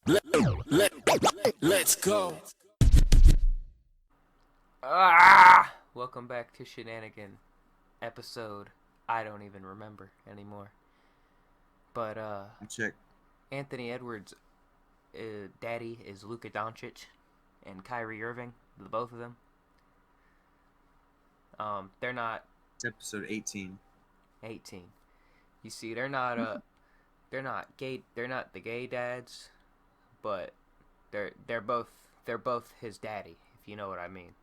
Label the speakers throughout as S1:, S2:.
S1: Let's go.
S2: Welcome back to Shenanigans episode. I don't even remember anymore. But
S3: Check.
S2: Anthony Edwards' daddy is Luka Doncic and Kyrie Irving, the both of them. They're not
S3: It's episode 18.
S2: 18. You see, they're not gay. They're not the gay dads, but they're both his daddy, if you know what I mean.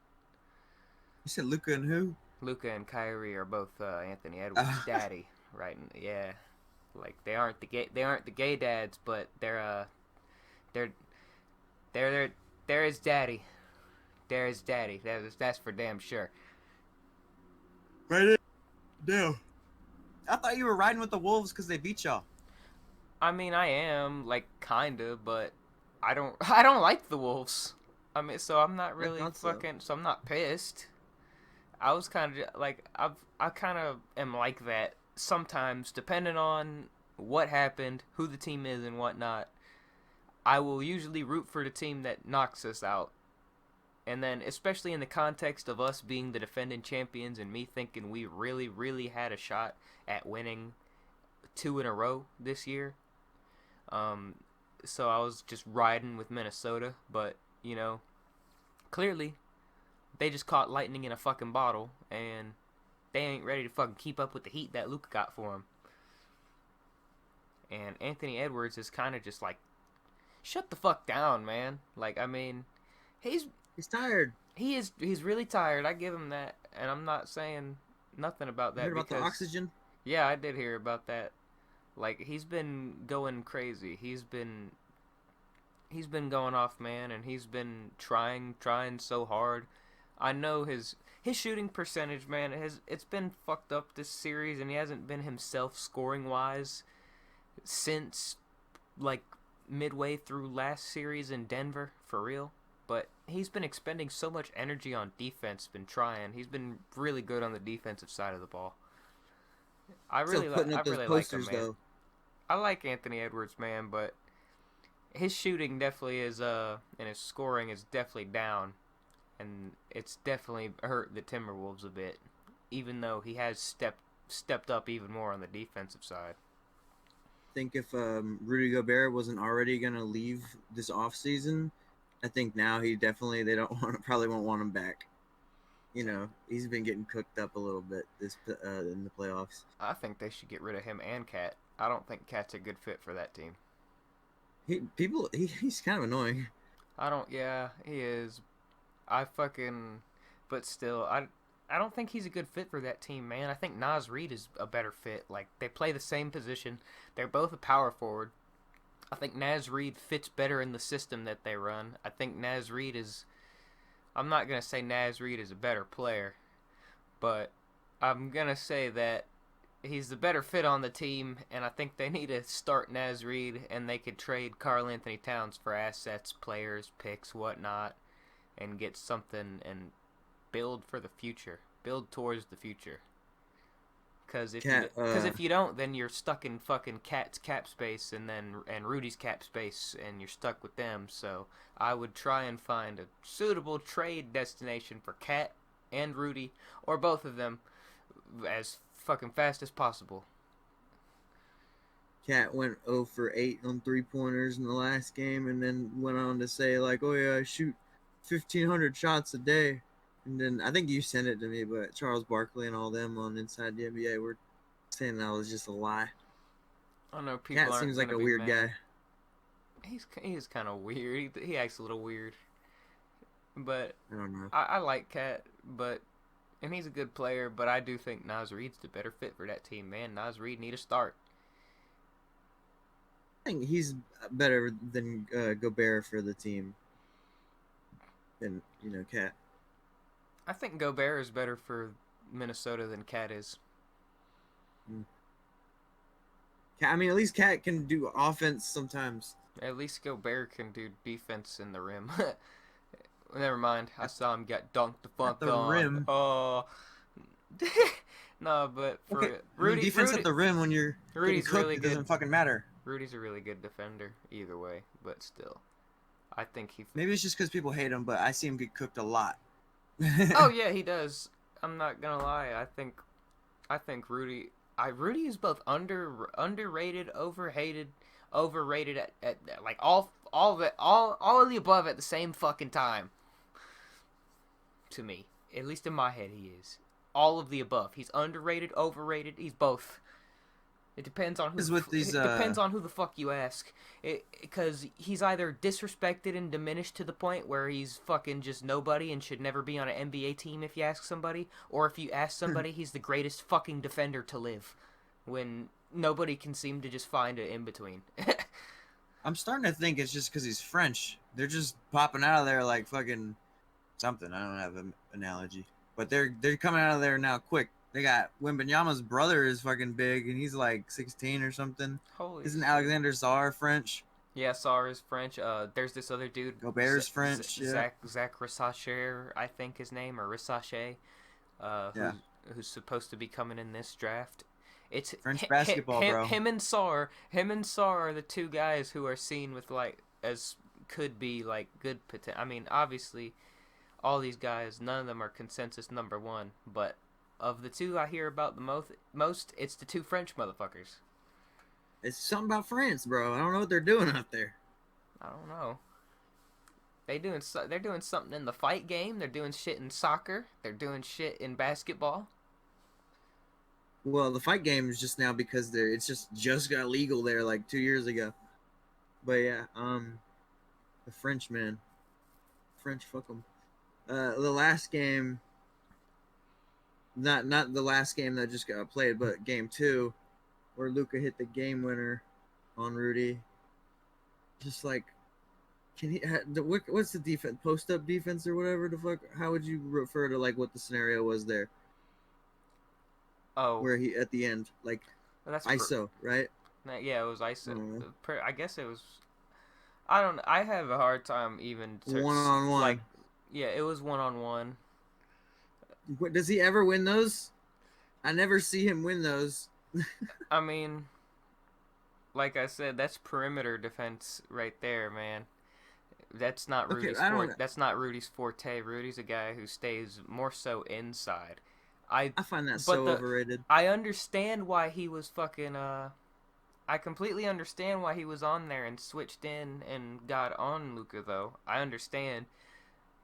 S3: You said Luca and who?
S2: Luka and Kyrie are both Anthony Edwards' daddy, right? Yeah, like they aren't the gay dads, but they're his daddy. They're his daddy. That's for damn sure.
S3: Right. No. I thought you were riding with the Wolves because they beat y'all.
S2: I mean, I am like kinda, but I don't like the Wolves. I mean, so I'm not really fucking. So I'm not pissed. I was kind of like I kind of am like that sometimes, depending on what happened, who the team is, and whatnot. I will usually root for the team that knocks us out, and then especially in the context of us being the defending champions and me thinking we really, really had a shot at winning 2 in a row this year. So I was just riding with Minnesota, but you know, clearly. They just caught lightning in a fucking bottle, and they ain't ready to fucking keep up with the heat that Luka got for him. And Anthony Edwards is kind of just like, shut the fuck down, man. Like, I mean, he's
S3: tired.
S2: He's really tired. I give him that, and I'm not saying nothing about that.
S3: You heard about the oxygen?
S2: Yeah, I did hear about that. Like, he's been going crazy. He's been going off, man, and he's been trying so hard. I know his shooting percentage, man, it's been fucked up this series, and he hasn't been himself scoring wise since like midway through last series in Denver, for real. But he's been expending so much energy on defense, been trying. He's been really good on the defensive side of the ball. I really like him, man. Though. I like Anthony Edwards, man, but his shooting definitely is and his scoring is definitely down. And it's definitely hurt the Timberwolves a bit, even though he has stepped up even more on the defensive side.
S3: I think if Rudy Gobert wasn't already going to leave this offseason, I think now they probably won't want him back. You know, he's been getting cooked up a little bit in the playoffs.
S2: I think they should get rid of him and Cat. I don't think Cat's a good fit for that team.
S3: He's kind of annoying.
S2: Yeah, he is. But still, I don't think he's a good fit for that team, man. I think Naz Reid is a better fit. Like, they play the same position. They're both a power forward. I think Naz Reid fits better in the system that they run. I think Naz Reid is... I'm not going to say Naz Reid is a better player, but I'm going to say that he's the better fit on the team, and I think they need to start Naz Reid, and they could trade Karl Anthony Towns for assets, players, picks, whatnot, and get something and build for the future. Build towards the future. Because if you don't, then you're stuck in fucking Cat's cap space and Rudy's cap space, and you're stuck with them. So I would try and find a suitable trade destination for Cat and Rudy, or both of them, as fucking fast as possible.
S3: Cat went 0 for 8 on 3-pointers in the last game, and then went on to say, like, oh yeah, I shoot 1,500 shots a day. And then I think you sent it to me, but Charles Barkley and all them on Inside the NBA were saying that was just a lie.
S2: I know people.
S3: Cat seems like a weird guy.
S2: He's kind of weird. He acts a little weird. But
S3: I don't know.
S2: I like Cat, and he's a good player. But I do think Naz Reid's the better fit for that team, man. Naz Reid need a start.
S3: I think he's better than Gobert for the team. Than Cat.
S2: I think Gobert is better for Minnesota than Cat is.
S3: I mean, at least Cat can do offense sometimes.
S2: At least Gobert can do defense in the rim. Never mind. I saw him get dunked the fuck on.
S3: At the rim.
S2: Oh. No, but for
S3: okay.
S2: Rudy,
S3: defense
S2: Rudy,
S3: at the rim when you're
S2: Rudy's
S3: cooked,
S2: really
S3: it
S2: good.
S3: doesn't fucking matter.
S2: Rudy's a really good defender either way, but still, I think he.
S3: Maybe it's just because people hate him, but I see him get cooked a lot.
S2: Oh yeah, he does. I'm not gonna lie. I think Rudy is both underrated, overrated at like all of it, all of the above at the same fucking time. To me, at least in my head, he is all of the above. He's underrated, overrated. He's both. It depends on
S3: Is with these
S2: it depends on who the fuck you ask. Because he's either disrespected and diminished to the point where he's fucking just nobody and should never be on an NBA team if you ask somebody, or if you ask somebody, he's the greatest fucking defender to live. When nobody can seem to just find an in between.
S3: I'm starting to think it's just because he's French. They're just popping out of there like fucking something. I don't have an analogy, but they're coming out of there now quick. They got Wembanyama's brother is fucking big, and he's like 16 or something.
S2: Holy
S3: Isn't
S2: shit.
S3: Alexander Czar French?
S2: Yeah, Sar is French. There's this other dude.
S3: Gobert's French. Yeah.
S2: Zach Rissacher, I think his name, or Rissache,
S3: Yeah.
S2: who's supposed to be coming in this draft. It's
S3: French basketball, bro.
S2: Him and Sar are the two guys who are seen with like as could be like good potential. I mean, obviously, all these guys, none of them are consensus number one, but of the two I hear about the most, it's the two French motherfuckers.
S3: It's something about France, bro. I don't know what they're doing out there.
S2: I don't know. They're doing something in the fight game. They're doing shit in soccer. They're doing shit in basketball.
S3: Well, the fight game is just now because it's just got legal there like 2 years ago. But yeah, the French, man, French, fuck them. The last game, not the last game that just got played, but game 2, where Luka hit the game winner on Rudy. Just like, what's the defense? Post up defense or whatever the fuck? How would you refer to like what the scenario was there?
S2: Oh,
S3: where he at the end like
S2: that's
S3: ISO, right?
S2: Yeah, it was ISO. I guess it was. I don't. I have a hard time even
S3: one-on-one.
S2: Like, yeah, it was 1-on-1.
S3: Does he ever win those? I never see him win those.
S2: I mean, like I said, that's perimeter defense right there, man. That's not Rudy's forte. That's not Rudy's forte. Rudy's a guy who stays more so inside. I
S3: find that so overrated.
S2: I understand why he was fucking I completely understand why he was on there and switched in and got on Luka though. I understand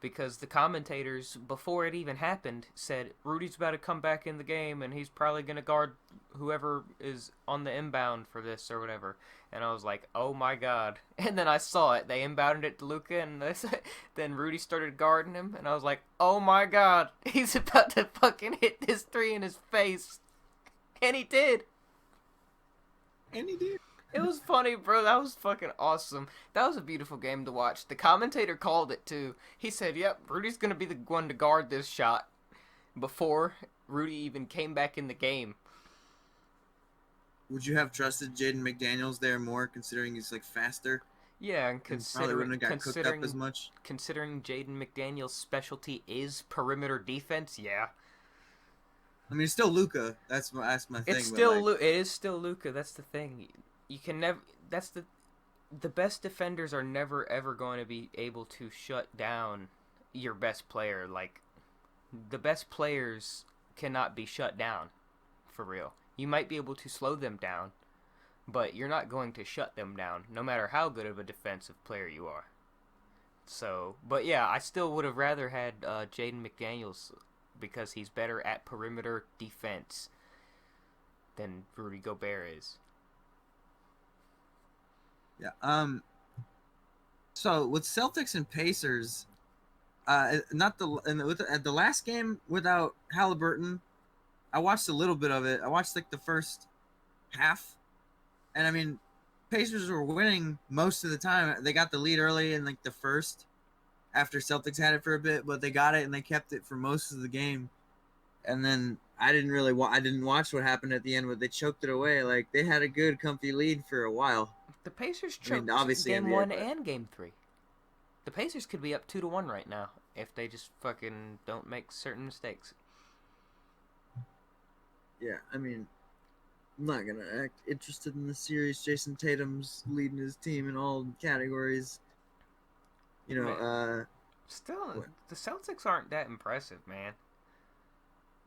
S2: because the commentators before it even happened said Rudy's about to come back in the game and he's probably going to guard whoever is on the inbound for this or whatever. And I was like, "Oh my god." And then I saw it. They inbounded it to Luka and then Rudy started guarding him and I was like, "Oh my god. He's about to fucking hit this 3 in his face." And he did. It was funny, bro. That was fucking awesome. That was a beautiful game to watch. The commentator called it, too. He said, "Yep, Rudy's going to be the one to guard this shot," before Rudy even came back in the game.
S3: Would you have trusted Jaden McDaniels there more, considering he's, like, faster?
S2: Yeah, and considering
S3: as much.
S2: Considering Jaden McDaniels' specialty is perimeter defense, yeah.
S3: I mean, it's still Luka. That's my thing.
S2: It's still it is still Luka. That's the thing. You can never. That's the best defenders are never ever going to be able to shut down your best player. Like the best players cannot be shut down, for real. You might be able to slow them down, but you're not going to shut them down, no matter how good of a defensive player you are. So, but yeah, I still would have rather had Jaden McDaniels because he's better at perimeter defense than Rudy Gobert is.
S3: Yeah. So with Celtics and Pacers, at the last game without Halliburton, I watched a little bit of it. I watched like the first half, and I mean, Pacers were winning most of the time. They got the lead early in like the first, after Celtics had it for a bit, but they got it and they kept it for most of the game. And then I didn't watch what happened at the end, but they choked it away. Like they had a good, comfy lead for a while.
S2: The Pacers choked game 1 and game 3. The Pacers could be up 2-1 right now if they just fucking don't make certain mistakes.
S3: Yeah, I mean, I'm not gonna act interested in the series. Jason Tatum's leading his team in all categories. You know,
S2: Man, still,
S3: what?
S2: the Celtics aren't that impressive, man.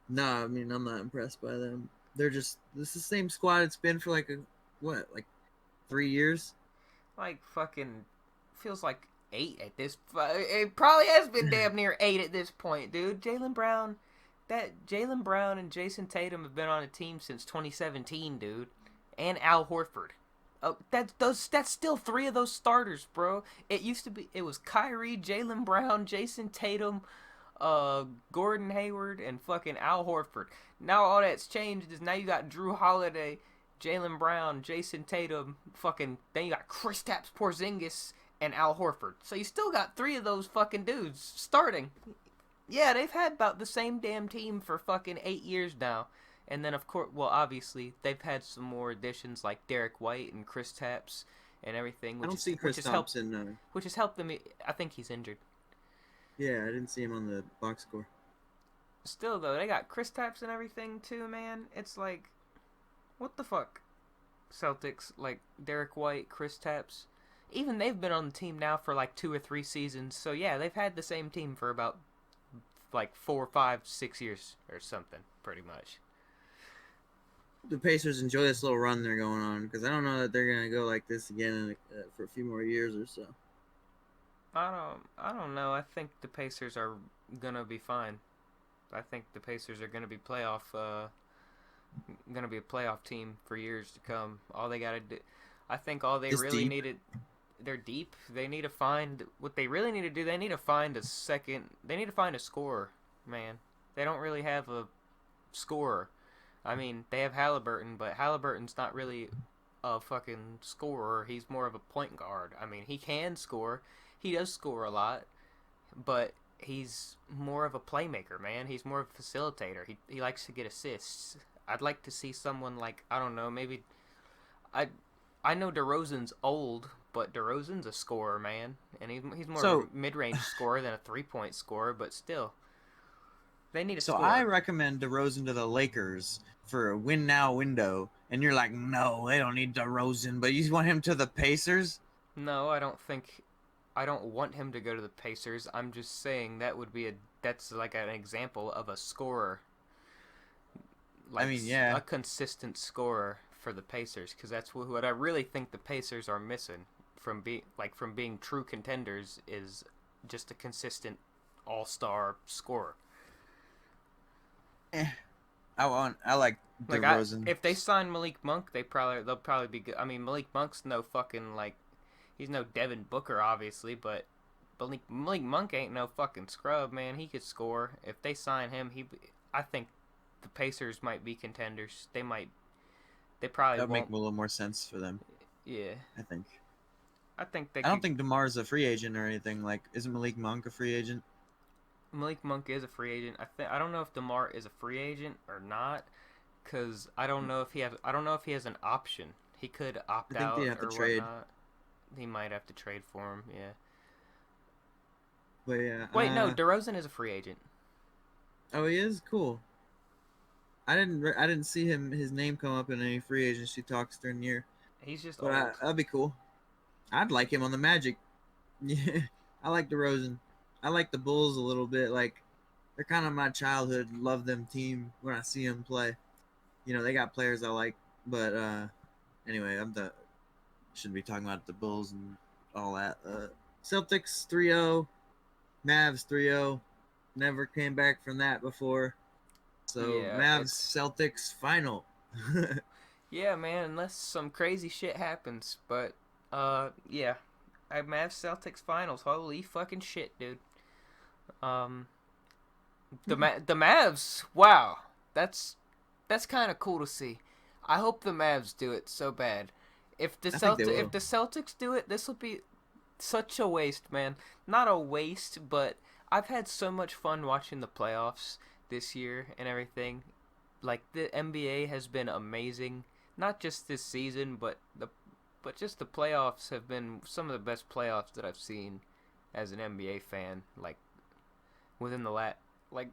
S3: Nah, I mean, I'm not impressed by them. They're just this is the same squad it's been for like like 3 years.
S2: Like fucking feels like 8 at this. It probably has been damn near 8 at this point, dude. Jalen Brown and Jason Tatum have been on a team since 2017, dude, and Al Horford. Oh, that's still 3 of those starters, bro. It was Kyrie, Jalen Brown, Jason Tatum, Gordon Hayward, and fucking Al Horford. Now all that's changed is now you got Drew Holiday, Jalen Brown, Jason Tatum, fucking. Then you got Kristaps Porzingis and Al Horford. So you still got 3 of those fucking dudes starting. Yeah, they've had about the same damn team for fucking 8 years now. And then of course, well, obviously they've had some more additions like Derek White and Kristaps and everything,
S3: I don't see
S2: which
S3: Chris
S2: has helped
S3: Thompson.
S2: which has helped them. I think he's injured.
S3: Yeah, I didn't see him on the box score.
S2: Still though, they got Kristaps and everything too, man. It's like, what the fuck? Celtics, like Derek White, Kristaps, even they've been on the team now for like 2 or 3 seasons. So yeah, they've had the same team for about like 4, 5, 6 years or something, pretty much.
S3: The Pacers enjoy this little run they're going on because I don't know that they're gonna go like this again for a few more years or so.
S2: I don't know. I think the Pacers are gonna be fine. I think the Pacers are gonna be a playoff team for years to come. All they gotta do, I think all they
S3: This
S2: really
S3: deep.
S2: needed. They're deep. They need to find what they really need to do. They need to find a second. They need to find a scorer, man. They don't really have a scorer. I mean, they have Halliburton, but Halliburton's not really a fucking scorer. He's more of a point guard. I mean, he can score. He does score a lot, but he's more of a playmaker, man. He's more of a facilitator. He likes to get assists. I'd like to see someone like, I don't know, maybe I I know DeRozan's old, but DeRozan's a scorer, man, and he's more of a
S3: So,
S2: mid-range scorer than a three-point scorer, but still, they need a
S3: so I
S2: scorer.
S3: recommend DeRozan to the Lakers for a win now window, and you're like, no, they don't need DeRozan, but you want him to the Pacers?
S2: No, I don't think I don't want him to go to the Pacers. I'm just saying that's like an example of a scorer,
S3: I
S2: like
S3: mean, yeah,
S2: a consistent scorer for the Pacers, because that's what I really think the Pacers are missing from being true contenders is just a consistent all-star scorer.
S3: eh, I like
S2: Like
S3: DeRozan.
S2: if they sign Malik Monk, they'll probably be good. I mean, Malik Monk's no fucking like he's no Devin Booker, obviously, but Malik Monk ain't no fucking scrub, man. He could score. If they sign him, I think the Pacers might be contenders. They might. They probably
S3: That would make
S2: won't.
S3: a little more sense for them,
S2: Yeah,
S3: I think.
S2: I think they
S3: I don't
S2: could.
S3: think DeMar's a free agent or anything. Like, isn't Malik Monk a free agent?
S2: Malik Monk is a free agent. I don't know if DeMar is a free agent or not, cause I don't know if he has an option. He could
S3: I
S2: opt
S3: think they
S2: out
S3: have to
S2: or
S3: trade.
S2: whatnot. He might have to trade for him. Yeah.
S3: But yeah,
S2: Wait, no. DeRozan is a free agent.
S3: oh, he is cool. I didn't see his name come up in any free agency talks during the year,
S2: He's just
S3: but
S2: old.
S3: that'd be cool. I'd like him on the Magic. Yeah, I like DeRozan. I like the Bulls a little bit. Like they're kind of my childhood love them team when I see them play. You know, they got players I like, but anyway, shouldn't be talking about the Bulls and all that. Celtics 3-0, Mavs 3-0. Never came back from that before. So
S2: Yeah,
S3: Mavs
S2: it's
S3: Celtics final.
S2: yeah, man. Unless some crazy shit happens, but yeah. I Mavs Celtics finals. Holy fucking shit, dude. Um, the Mavs. Wow, that's kind of cool to see. I hope the Mavs do it so bad.
S3: I think they
S2: If
S3: will.
S2: the Celtics do it, this will be such a waste, man. Not a waste, but I've had so much fun watching the playoffs this year and everything. Like the NBA has been amazing, not just this season, but just the playoffs have been some of the best playoffs that I've seen as an NBA fan. Like within the like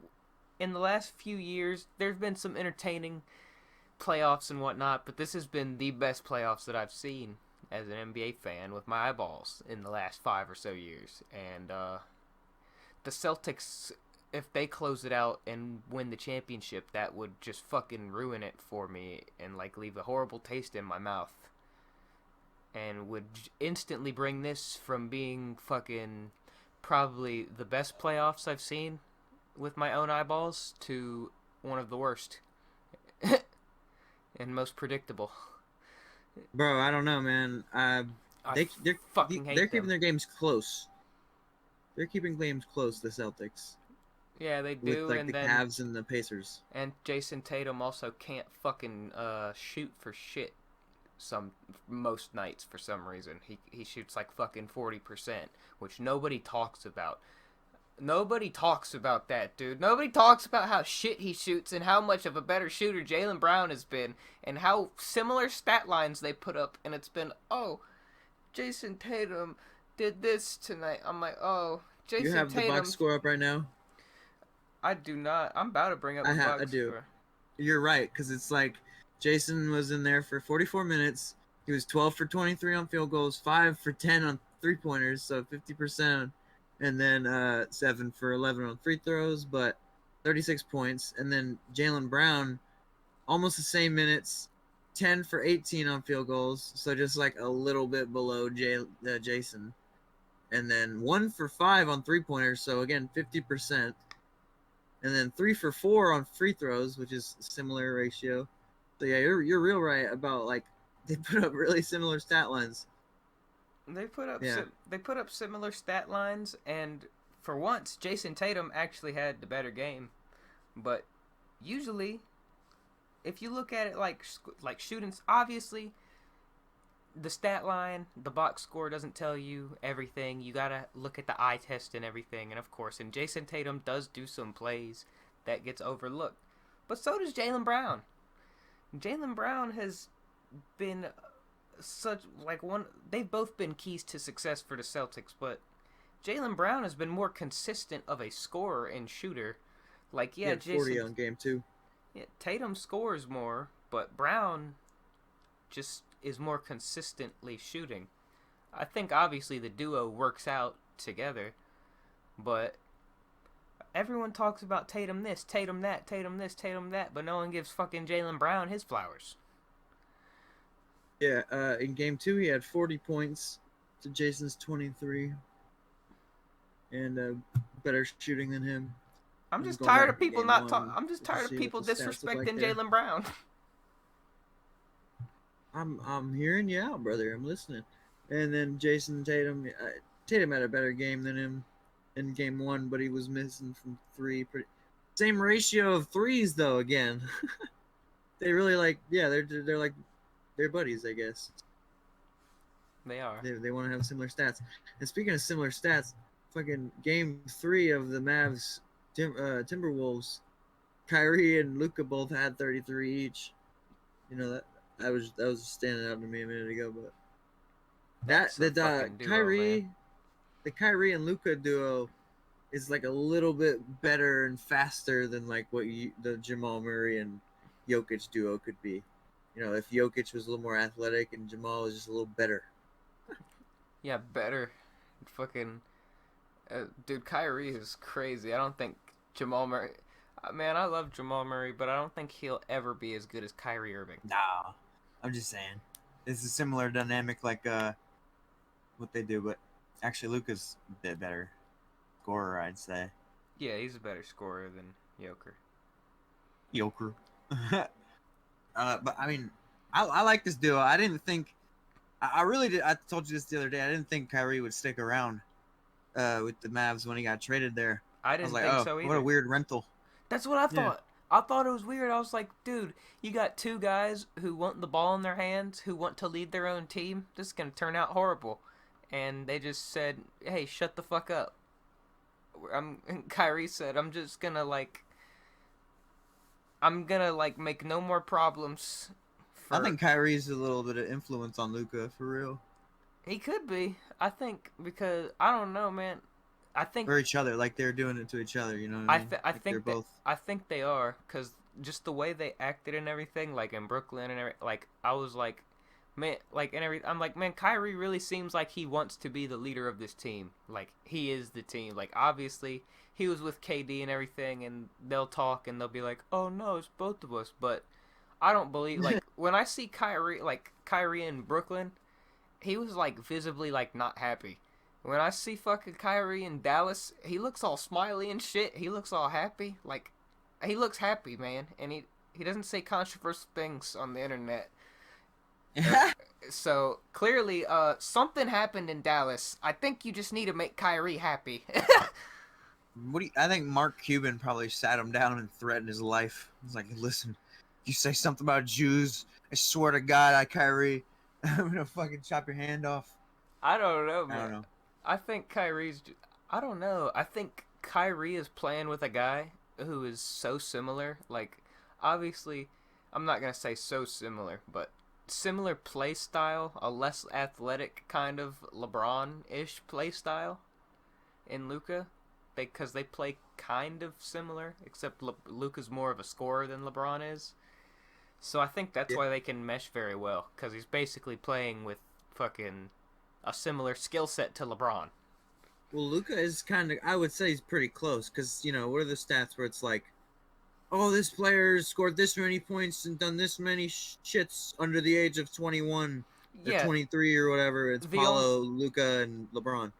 S2: in the last few years, there's been some entertaining playoffs and whatnot, but this has been the best playoffs that I've seen as an NBA fan with my eyeballs in the last 5 or so years. And the Celtics, if they close it out and win the championship, that would just fucking ruin it for me and like leave a horrible taste in my mouth. And would instantly bring this from being fucking probably the best playoffs I've seen with my own eyeballs to one of the worst and most predictable.
S3: Bro, I don't know, man. They're
S2: fucking hate
S3: they're
S2: them.
S3: keeping their games close. They're keeping games close. The Celtics
S2: Yeah, they
S3: with
S2: do,
S3: like
S2: and
S3: the
S2: then
S3: Cavs and the Pacers.
S2: and Jason Tatum also can't fucking shoot for shit. Most nights for some reason he shoots like fucking 40%, which nobody talks about. Nobody talks about that, dude. Nobody talks about how shit he shoots and how much of a better shooter Jaylen Brown has been and how similar stat lines they put up. And it's been, oh, Jason Tatum did this tonight. I'm like, oh, Jason
S3: You have
S2: Tatum.
S3: the box score up right now?
S2: I do not. I'm about to bring up the box
S3: I do.
S2: score.
S3: You're right, because it's like Jason was in there for 44 minutes. He was 12 for 23 on field goals, 5 for 10 on three-pointers, so 50%, and then 7 for 11 on free throws, but 36 points. And then Jaylen Brown, almost the same minutes, 10 for 18 on field goals, so just like a little bit below Jason. And then 1 for 5 on three-pointers, so again, 50%. And then 3 for 4 on free throws, which is a similar ratio. So yeah, you're real right about like they put up really similar stat lines.
S2: They put up similar stat lines, and for once, Jason Tatum actually had the better game. But usually, if you look at it like shooting, obviously, the stat line, the box score doesn't tell you everything. You gotta look at the eye test and everything, and of course, and Jason Tatum does do some plays that gets overlooked, but so does Jaylen Brown. Jaylen Brown has been such like one. They've both been keys to success for the Celtics, but Jaylen Brown has been more consistent of a scorer and shooter. Like
S3: He had 40 on game 2.
S2: Yeah, Tatum scores more, but Brown just is more consistently shooting. I think obviously the duo works out together, but everyone talks about Tatum this, Tatum that, Tatum this, Tatum that, but no one gives fucking Jaylen Brown his flowers.
S3: Yeah, in game 2 he had 40 points to Jason's 23, and better shooting than him.
S2: I'm just tired of people not
S3: talking.
S2: I'm just tired of people disrespecting Jaylen Brown.
S3: I'm hearing you out, brother. I'm listening. And then Jason Tatum, Tatum had a better game than him in game 1, but he was missing from 3. Same ratio of threes though. Again, they really like. Yeah, they're like they're buddies, I guess.
S2: They are.
S3: They want to have similar stats. And speaking of similar stats, fucking game 3 of the Mavs Timberwolves, Kyrie and Luka both had 33 each. You know that was standing out to me a minute ago, but Kyrie,
S2: man.
S3: The Kyrie and Luka duo is like a little bit better and faster than like what the Jamal Murray and Jokic duo could be. You know, if Jokic was a little more athletic and Jamal was just a little better.
S2: Yeah, better. Fucking dude, Kyrie is crazy. I don't think Jamal Murray. Man, I love Jamal Murray, but I don't think he'll ever be as good as Kyrie Irving.
S3: Nah, I'm just saying. It's a similar dynamic like what they do, but actually Luka's a bit better scorer, I'd say.
S2: Yeah, he's a better scorer than
S3: Joker. But I mean, I like this duo. I didn't think. I really did. I told you this the other day. I didn't think Kyrie would stick around with the Mavs when he got traded there.
S2: I didn't
S3: was like,
S2: think so either.
S3: What a weird rental.
S2: That's what I thought. I thought it was weird. I was like, dude, you got two guys who want the ball in their hands, who want to lead their own team. This is going to turn out horrible. And they just said, hey, shut the fuck up. Kyrie said, I'm gonna make no more problems.
S3: I think Kyrie's a little bit of influence on Luka, for real.
S2: He could be. I think because, I don't know, man. I think
S3: or each other, like they're doing it to each other, you know what
S2: I
S3: mean?
S2: think
S3: they're both.
S2: I think they are, because just the way they acted and everything, like in Brooklyn and like I was like, man, like and every I'm like, man, Kyrie really seems like he wants to be the leader of this team. Like he is the team. Like obviously he was with KD and everything, and they'll talk and they'll be like, oh no, it's both of us. But I don't believe like when I see Kyrie in Brooklyn, he was like visibly like not happy. When I see fucking Kyrie in Dallas, he looks all smiley and shit. He looks all happy. Like he looks happy, man, and he doesn't say controversial things on the internet. Uh, so clearly, something happened in Dallas. I think you just need to make Kyrie happy.
S3: I think Mark Cuban probably sat him down and threatened his life. He's like, listen, you say something about Jews, I swear to God, Kyrie, I'm gonna fucking chop your hand off.
S2: I don't know,
S3: I
S2: man.
S3: don't know.
S2: I think Kyrie's. I don't know. I think Kyrie is playing with a guy who is so similar. Like, obviously, I'm not gonna say so similar, but similar play style, a less athletic kind of LeBron-ish play style in Luca. Because they play kind of similar, except Luka's more of a scorer than LeBron is. So I think that's
S3: Yeah.
S2: why they can mesh very well, because he's basically playing with fucking a similar skill set to LeBron.
S3: Well, Luca is kind of, I would say he's pretty close because, what are the stats where it's like, oh, this player scored this many points and done this many shits under the age of 21 or
S2: Yeah,
S3: 23 or whatever. It's
S2: the only
S3: Paulo, Luca, and LeBron.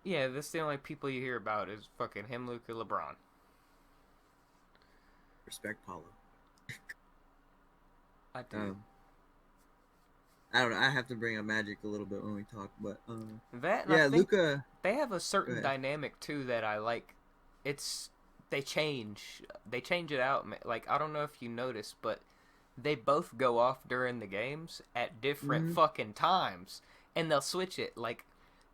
S2: yeah, that's the only people you hear about is fucking him, Luka, LeBron.
S3: Respect Paulo.
S2: I do.
S3: I don't know. I have to bring up Magic a little bit when we talk, but
S2: That and
S3: yeah,
S2: I think
S3: Luca.
S2: they have a
S3: Go
S2: certain
S3: ahead.
S2: dynamic too that I like. It's they change it out. Like I don't know if you noticed, but they both go off during the games at different
S3: Mm-hmm.
S2: fucking times, and they'll switch it. Like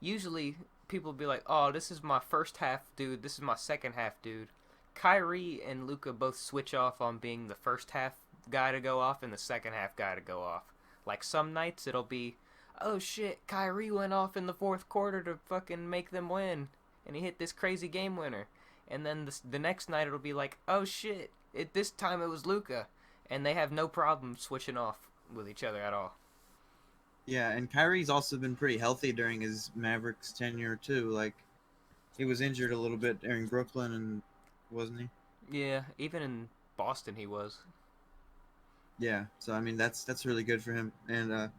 S2: usually people be like, "Oh, this is my first half, dude. This is my second half, dude." Kyrie and Luca both switch off on being the first half guy to go off and the second half guy to go off. Like some nights it'll be, "Oh shit, Kyrie went off in the fourth quarter to fucking make them win, and he hit this crazy game winner." And then the next night it'll be like, "Oh shit, this time it was Luca," and they have no problem switching off with each other at all.
S3: Yeah, and Kyrie's also been pretty healthy during his Mavericks tenure too. Like he was injured a little bit during Brooklyn, and wasn't he?
S2: Yeah, even in Boston he was.
S3: Yeah. So I mean, that's really good for him. And I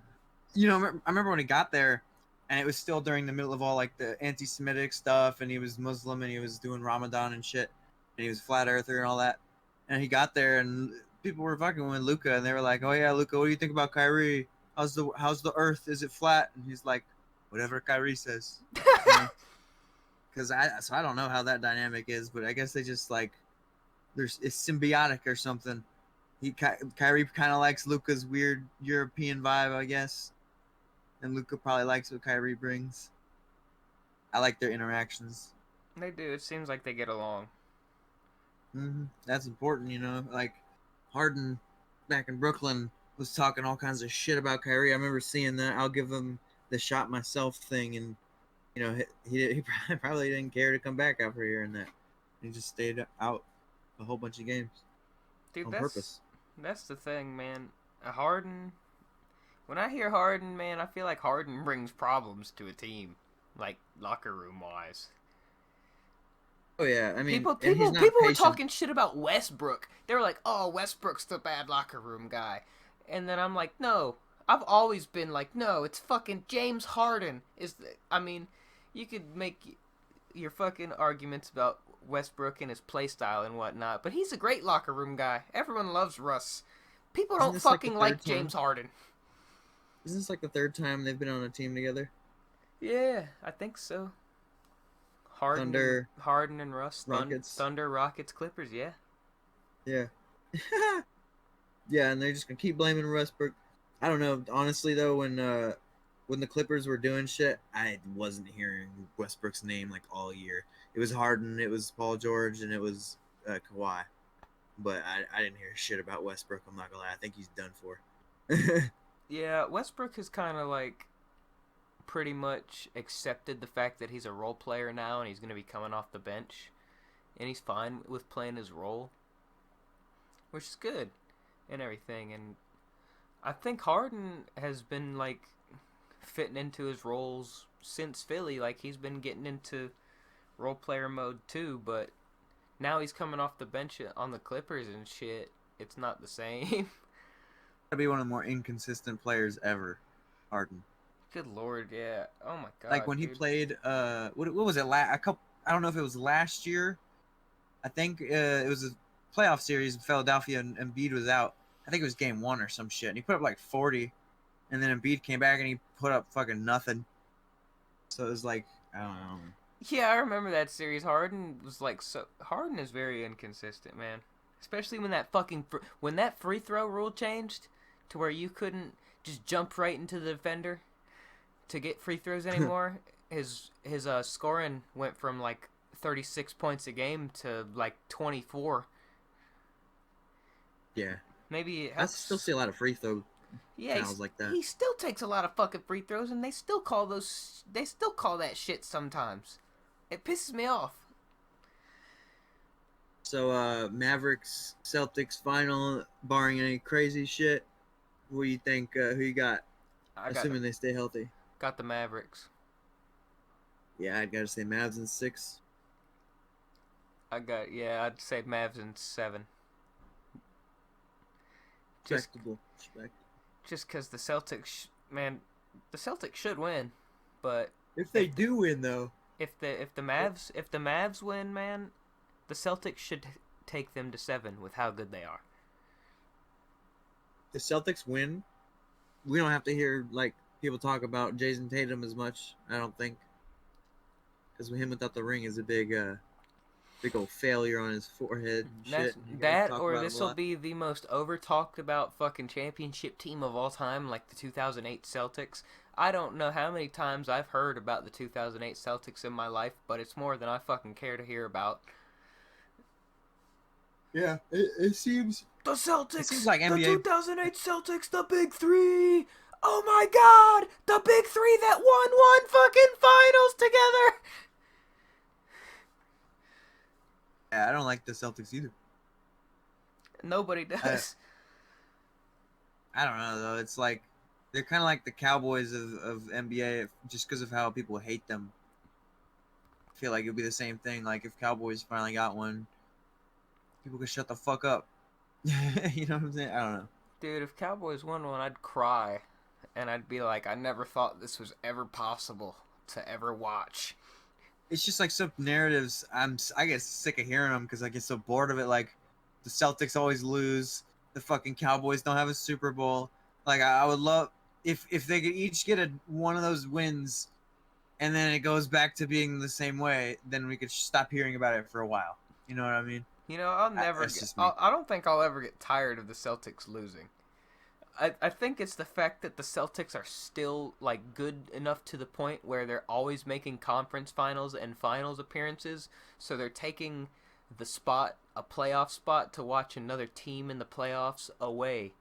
S3: remember when he got there, and it was still during the middle of all like the anti-Semitic stuff, and he was Muslim, and he was doing Ramadan and shit, and he was a flat earther and all that. And he got there, and people were fucking with Luca, and they were like, "Oh yeah, Luca, what do you think about Kyrie? How's the Earth? Is it flat?" And he's like, "Whatever Kyrie says," you know. Because I don't know how that dynamic is, but I guess they just like it's symbiotic or something. Kyrie kind of likes Luca's weird European vibe, I guess, and Luca probably likes what Kyrie brings. I like their interactions.
S2: They do. It seems like they get along.
S3: That's important, Like Harden back in Brooklyn was talking all kinds of shit about Kyrie. I remember seeing that. I'll give him the shot myself thing, and he probably didn't care to come back after hearing that. He just stayed out a whole bunch of games
S2: Dude,
S3: on purpose.
S2: that's the thing, man. Harden. When I hear Harden, man, I feel like Harden brings problems to a team, like locker room wise.
S3: Oh yeah, I mean, and he's not
S2: People were
S3: patient.
S2: talking shit about Westbrook. They were like, "Oh, Westbrook's the bad locker room guy," and then I'm like, "No, I've always been like, no, it's fucking James Harden." I mean, you could make your fucking arguments about Westbrook and his play style and whatnot, but he's a great locker room guy. Everyone loves Russ. People
S3: Isn't
S2: don't
S3: this like the
S2: fucking
S3: third
S2: like
S3: time?
S2: James Harden.
S3: Isn't this like the third time they've been on a team together?
S2: Yeah, I think so.
S3: Thunder,
S2: Harden and Russ,
S3: Rockets.
S2: Thunder, Rockets, Clippers. Yeah.
S3: Yeah. Yeah, and they're just gonna keep blaming Westbrook. I don't know. Honestly, though, when the Clippers were doing shit, I wasn't hearing Westbrook's name like all year. It was Harden, it was Paul George, and it was Kawhi. But I didn't hear shit about Westbrook. I'm not gonna lie. I think he's done for.
S2: Yeah, Westbrook has kind of like pretty much accepted the fact that he's a role player now and he's going to be coming off the bench and he's fine with playing his role. which is good and everything. And I think Harden has been like fitting into his roles since Philly. Like he's been getting into role player mode too, but now he's coming off the bench on the Clippers and shit. It's not the same.
S3: Gotta be one of the more inconsistent players ever, Harden.
S2: Good lord, yeah. Oh my
S3: Like
S2: god,
S3: when he
S2: dude.
S3: played, what was it? A couple. I don't know if it was last year. I think it was a playoff series in Philadelphia, and Embiid was out. I think it was game 1 or some shit. And he put up like 40, and then Embiid came back and he put up fucking nothing. So it was like, I don't know.
S2: Yeah, I remember that series. Harden was like so. Harden is very inconsistent, man. Especially when when that free throw rule changed to where you couldn't just jump right into the defender to get free throws anymore. his scoring went from like 36 points a game to like 24.
S3: Yeah.
S2: Maybe it
S3: I still
S2: helps.
S3: see a lot of free throw
S2: Yeah,
S3: fouls like that.
S2: he still takes a lot of fucking free throws, and they still call that shit sometimes. It pisses me off.
S3: So Mavericks Celtics final, barring any crazy shit. What do you think? Who you got?
S2: I got
S3: Assuming they stay healthy.
S2: got the Mavericks.
S3: Yeah, I'd gotta say Mavs in 6.
S2: I'd say Mavs in 7.
S3: Respectable.
S2: Just because the Celtics, man, the Celtics should win, but
S3: If they do win, though,
S2: if the Mavs win, man, the Celtics should take them to 7 with how good they are.
S3: the Celtics win, we don't have to hear like people talk about Jason Tatum as much. I don't think, because him without the ring is a big old failure on his forehead. And
S2: That's
S3: shit. You guys
S2: that,
S3: talk
S2: or
S3: about him a
S2: this will
S3: lot.
S2: be the most over talked about fucking championship team of all time, like the 2008 Celtics. I don't know how many times I've heard about the 2008 Celtics in my life, but it's more than I fucking care to hear about.
S3: Yeah, it seems.
S2: The Celtics,
S3: It seems like
S2: the
S3: NBA.
S2: 2008 Celtics, the Big Three. Oh my God, the Big Three that won one fucking finals together.
S3: Yeah, I don't like the Celtics either.
S2: Nobody does.
S3: I don't know though. It's like they're kind of like the Cowboys of NBA, just because of how people hate them. I feel like it'd be the same thing. Like if Cowboys finally got one, people could shut the fuck up. You know what I'm saying? I don't know.
S2: Dude, if Cowboys won one, I'd cry. And I'd be like, I never thought this was ever possible to ever watch.
S3: It's just like some narratives. I get sick of hearing them because I get so bored of it. Like the Celtics always lose. The fucking Cowboys don't have a Super Bowl. Like I would love if they could each get one of those wins, and then it goes back to being the same way. Then we could stop hearing about it for a while. You know what I mean?
S2: You know, I'll never
S3: That's
S2: get.
S3: just me.
S2: I don't think I'll ever get tired of the Celtics losing. I think it's the fact that the Celtics are still like good enough to the point where they're always making conference finals and finals appearances, so they're taking the spot, a playoff spot, to watch another team in the playoffs away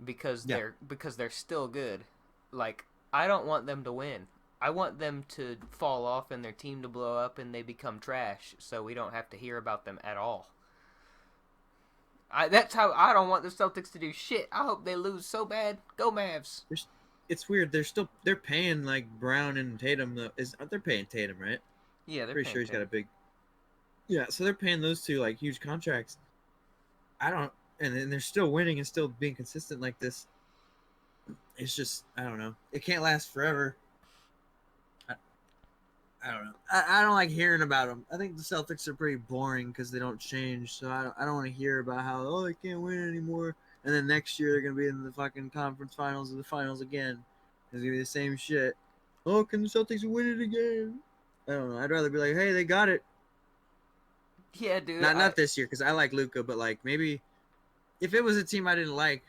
S2: because
S3: Yeah.
S2: they're still good. Like I don't want them to win. I want them to fall off and their team to blow up and they become trash, so we don't have to hear about them at all. That's how I don't want the Celtics to do shit. I hope they lose so bad. Go Mavs.
S3: It's weird. They're paying like Brown and Tatum. They're paying Tatum, right?
S2: Yeah, they're
S3: Pretty
S2: paying
S3: sure he's got a
S2: Tatum.
S3: big. Yeah, so they're paying those two like huge contracts. I don't, and they're still winning and still being consistent like this. It's just I don't know. It can't last forever. I don't know. I don't like hearing about them. I think the Celtics are pretty boring because they don't change. So I don't want to hear about how they can't win anymore. And then next year they're gonna be in the fucking conference finals or the finals again. It's gonna be the same shit. Oh, can the Celtics win it again? I don't know. I'd rather be like, hey, they got it.
S2: Yeah, dude.
S3: Not this year because I like Luka, but like maybe if it was a team I didn't like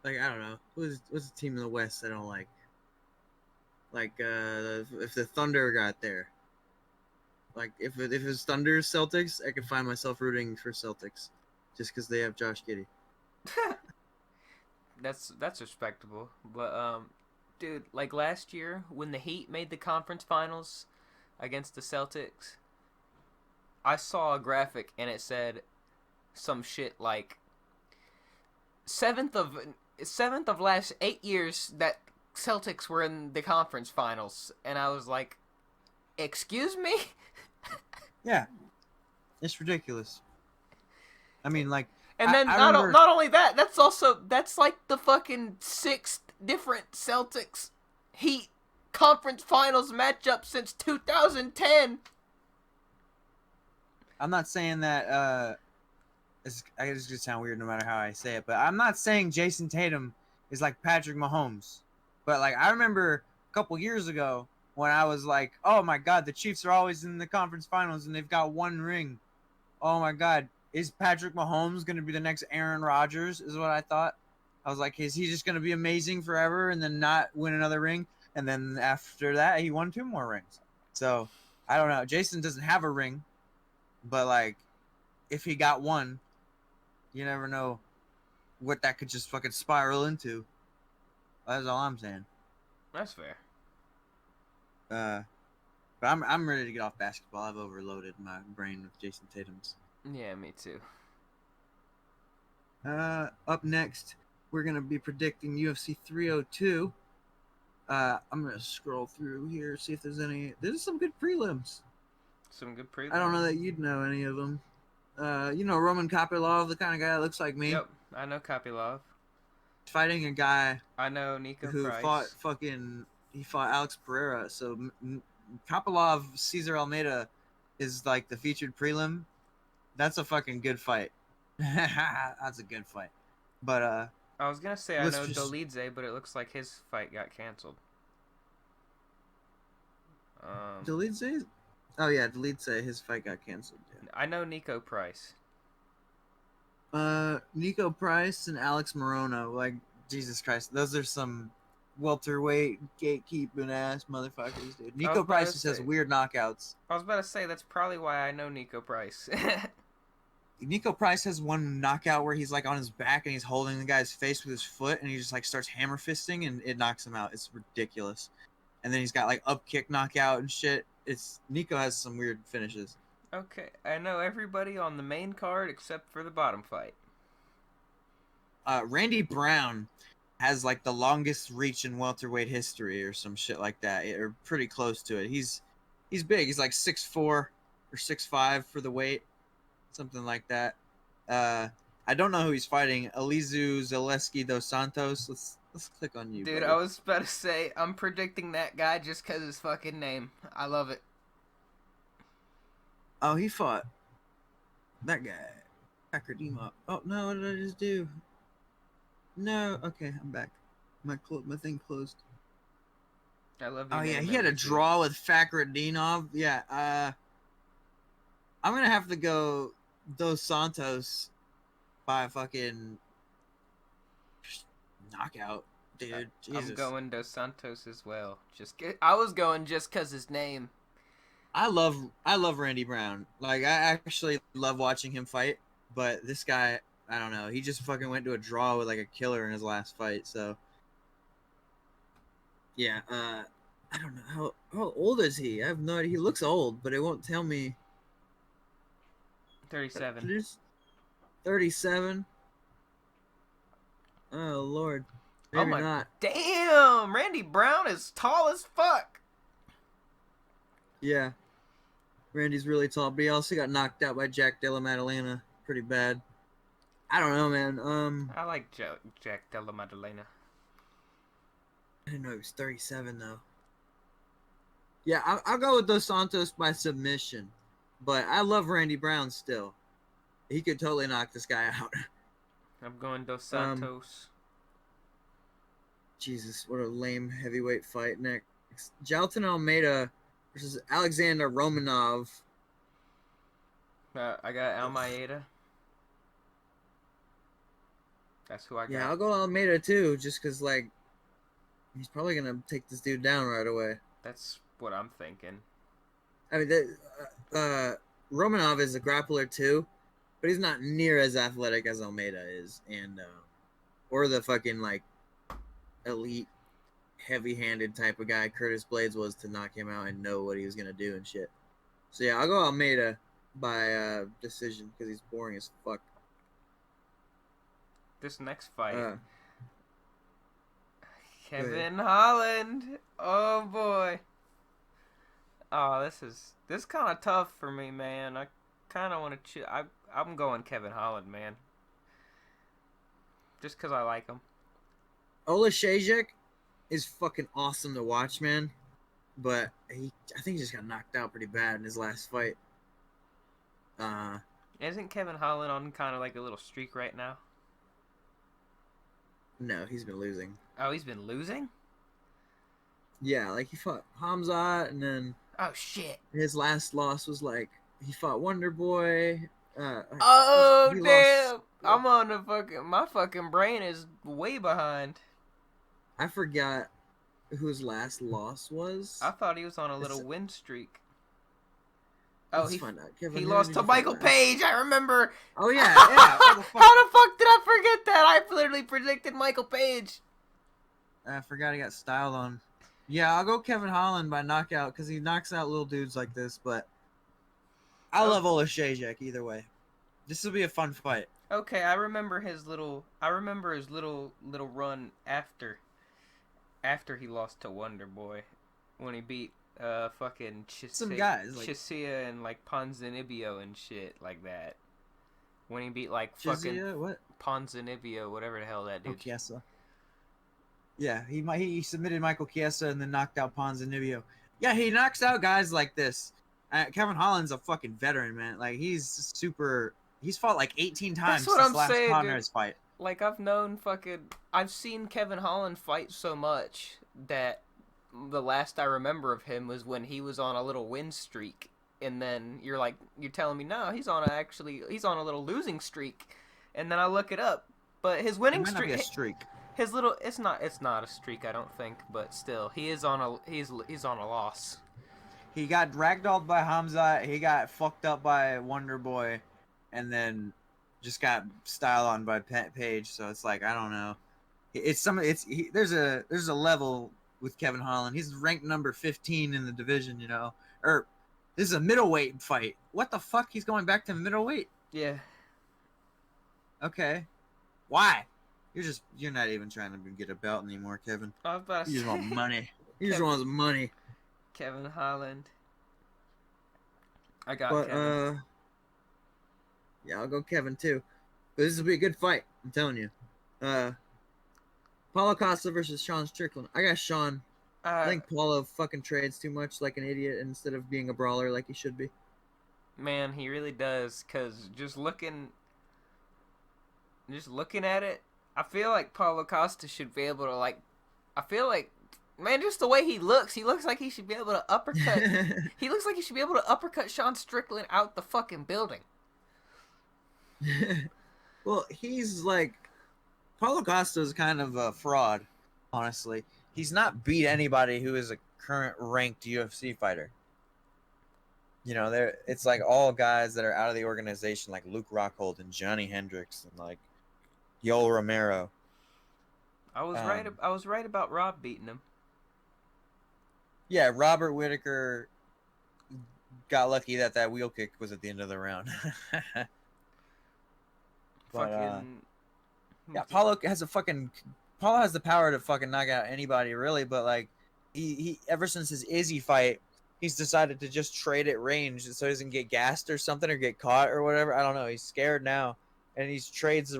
S3: I don't know, what's a team in the West I don't like? Like if the Thunder got there, like if it was Thunder Celtics, I could find myself rooting for Celtics, just because they have Josh Giddey.
S2: That's respectable. But dude, like last year when the Heat made the conference finals against the Celtics, I saw a graphic and it said some shit like seventh of seventh of last 8 years that Celtics were in the conference finals, and I was like, "Excuse me."
S3: Yeah, it's ridiculous. I mean, like,
S2: And then
S3: I remember.
S2: not only that, that's like the fucking sixth different Celtics Heat conference finals matchup since 2010.
S3: I'm not saying that. I guess it's gonna sound weird no matter how I say it, but I'm not saying Jason Tatum is like Patrick Mahomes. But like, I remember a couple years ago when I was like, "Oh my God, the Chiefs are always in the conference finals and they've got one ring. Oh my God, is Patrick Mahomes gonna be the next Aaron Rodgers?" Is what I thought. I was like, "Is he just gonna be amazing forever and then not win another ring?" And then after that, he won 2 more rings. So I don't know. Jason doesn't have a ring, but like, if he got one, you never know what that could just fucking spiral into. That's all I'm saying.
S2: That's fair.
S3: Uh, but I'm ready to get off basketball. I've overloaded my brain with Jason Tatum's.
S2: Yeah, me too.
S3: Up next, we're gonna be predicting UFC 302. I'm gonna scroll through here, see if there's any. There's some good prelims.
S2: Some good prelims.
S3: I don't know that you'd know any of them. You know Roman Kopylov, the kind of guy that looks like me.
S2: Yep, I know Kopylov.
S3: Fighting a guy
S2: I know Nico
S3: who fought
S2: Price.
S3: he fought Alex Pereira. So Kopylov Cesar Almeida is like the featured prelim. That's a fucking good fight. That's a good fight. But
S2: I was gonna say I
S3: let's
S2: know
S3: just
S2: Dolidze, but it looks like his fight got canceled.
S3: delete say. Oh yeah, delete say his fight got canceled. Yeah.
S2: I know Nico Price.
S3: Nico Price and Alex Morono. Like Jesus Christ, those are some welterweight gatekeeping ass motherfuckers, dude.
S2: I was
S3: Nico
S2: about
S3: Price
S2: to
S3: just has
S2: say.
S3: weird knockouts.
S2: I was about to say that's probably why I know Nico Price.
S3: Nico Price has one knockout where he's like on his back and he's holding the guy's face with his foot and he just like starts hammer fisting and it knocks him out. It's ridiculous. And then he's got like up kick knockout and shit. It's Nico has some weird finishes.
S2: Okay, I know everybody on the main card except for the bottom fight.
S3: Randy Brown has like the longest reach in welterweight history or some shit like that, or pretty close to it. He's big. He's like 6'4" or 6'5" for the weight, something like that. I don't know who he's fighting. Elizu Zaleski dos Santos. Let's click on you,
S2: Dude, I
S3: buddy.
S2: was about to say I'm predicting that guy just cause his fucking name. I love it.
S3: Oh, he fought that guy. Akradima. Oh no, what did I just do? No, okay, I'm back. My thing closed.
S2: I love your
S3: Oh yeah,
S2: name
S3: he had a
S2: every too.
S3: draw with Fakhretdinov. Yeah, I'm gonna have to go Dos Santos by a fucking knockout, dude.
S2: I'm
S3: Jesus,
S2: going Dos Santos as well. I was going just cause his name.
S3: I love Randy Brown. Like I actually love watching him fight. But this guy, I don't know. He just fucking went to a draw with like a killer in his last fight. So yeah, I don't know how old is he. I have no idea. He looks old, but it won't tell me.
S2: 37.
S3: There's 37. Oh Lord,
S2: Oh
S3: maybe
S2: my
S3: not.
S2: damn! Randy Brown is tall as fuck.
S3: Yeah, Randy's really tall, but he also got knocked out by Jack Della Maddalena pretty bad. I don't know, man.
S2: I like Jack Della Maddalena.
S3: I didn't know he was 37 though. Yeah, I'll go with Dos Santos by submission, but I love Randy Brown still. He could totally knock this guy out.
S2: I'm going Dos
S3: Um,
S2: Santos.
S3: Jesus, what a lame heavyweight fight next. Jalton Almeida versus Alexander Romanov.
S2: I got
S3: Ugh.
S2: Almeida. That's who I
S3: Yeah,
S2: got.
S3: I'll go Almeida too, just because like he's probably gonna take this dude down right away.
S2: That's what I'm thinking.
S3: I mean, Romanov is a grappler too, but he's not near as athletic as Almeida is, and or the fucking like elite, heavy-handed type of guy Curtis Blades was to knock him out and know what he was gonna do and shit. So yeah, I'll go Almeida by decision because he's boring as fuck.
S2: This next fight,
S3: Uh,
S2: Kevin Holland. Oh boy. Oh, this kind of tough for me, man. I kind of want to. I'm going Kevin Holland, man. Just because I like him.
S3: Ola is fucking awesome to watch, man. But I think he just got knocked out pretty bad in his last fight.
S2: Isn't Kevin Holland on kind of like a little streak right now?
S3: No, he's been losing.
S2: Oh, he's been losing?
S3: Yeah, like he fought Hamzat, and then
S2: Oh, shit.
S3: his last loss was like he fought Wonder Boy.
S2: Oh,
S3: he
S2: damn.
S3: lost.
S2: I'm on the fucking... My fucking brain is way behind.
S3: I forgot who his last loss was.
S2: I thought he was on a little win streak.
S3: Oh, he
S2: lost to Michael Page. I remember.
S3: Oh yeah, yeah.
S2: How the fuck did I forget that? I literally predicted Michael Page.
S3: I forgot he got styled on. Yeah, I'll go Kevin Holland by knockout because he knocks out little dudes like this. But I love Ola either way. This will be a fun fight.
S2: Okay, I remember his little run after he lost to Wonder Boy when he beat fucking
S3: some guys like
S2: Chisia and like Ponzinibbio and shit like that. When he beat like fucking
S3: what?
S2: Ponzinibbio, whatever the hell that dude.
S3: Chiesa. Yeah, he submitted Michael Chiesa and then knocked out Ponzinibbio. Yeah, he knocks out guys like this. Kevin Holland's a fucking veteran, man. Like he's fought like 18 times
S2: That's what
S3: since
S2: I'm saying,
S3: Connor's fight.
S2: Like I've seen Kevin Holland fight so much that the last I remember of him was when he was on a little win streak, and then you're telling me no, he's on a little losing streak, and then I look it up, but his winning
S3: streak. Be a streak.
S2: It's not a streak, I don't think, but still he's on a loss.
S3: He got ragdolled by Hamza, he got fucked up by Wonder Boy, and then just got styled on by Page. So it's like I don't know. There's a level with Kevin Holland. He's ranked number 15 in the division, you know. Or this is a middleweight fight. What the fuck? He's going back to middleweight?
S2: Yeah.
S3: Okay. Why? You're not even trying to get a belt anymore, Kevin.
S2: I was about to
S3: You just want money. You just want money.
S2: Kevin Holland. I got Kevin.
S3: Yeah, I'll go Kevin too. But this will be a good fight, I'm telling you. Paulo Costa versus Sean Strickland. I got Sean. I think Paulo fucking trades too much like an idiot instead of being a brawler like he should be. Man,
S2: he really does. Cause just looking at it, I feel like Paulo Costa should be able to man, just the way he looks like he should be able to uppercut. He looks like he should be able to uppercut Sean Strickland out the fucking building.
S3: Well, he's like Paulo Costa is kind of a fraud, honestly. He's not beat anybody who is a current ranked UFC fighter. You know, it's like all guys that are out of the organization, like Luke Rockhold and Johnny Hendricks and like Yoel Romero.
S2: I was right about Rob beating him.
S3: Yeah, Robert Whittaker got lucky that wheel kick was at the end of the round. But, yeah, Paulo has the power to fucking knock out anybody, really. But like, he ever since his Izzy fight, he's decided to just trade at range so he doesn't get gassed or something or get caught or whatever. I don't know. He's scared now, and he trades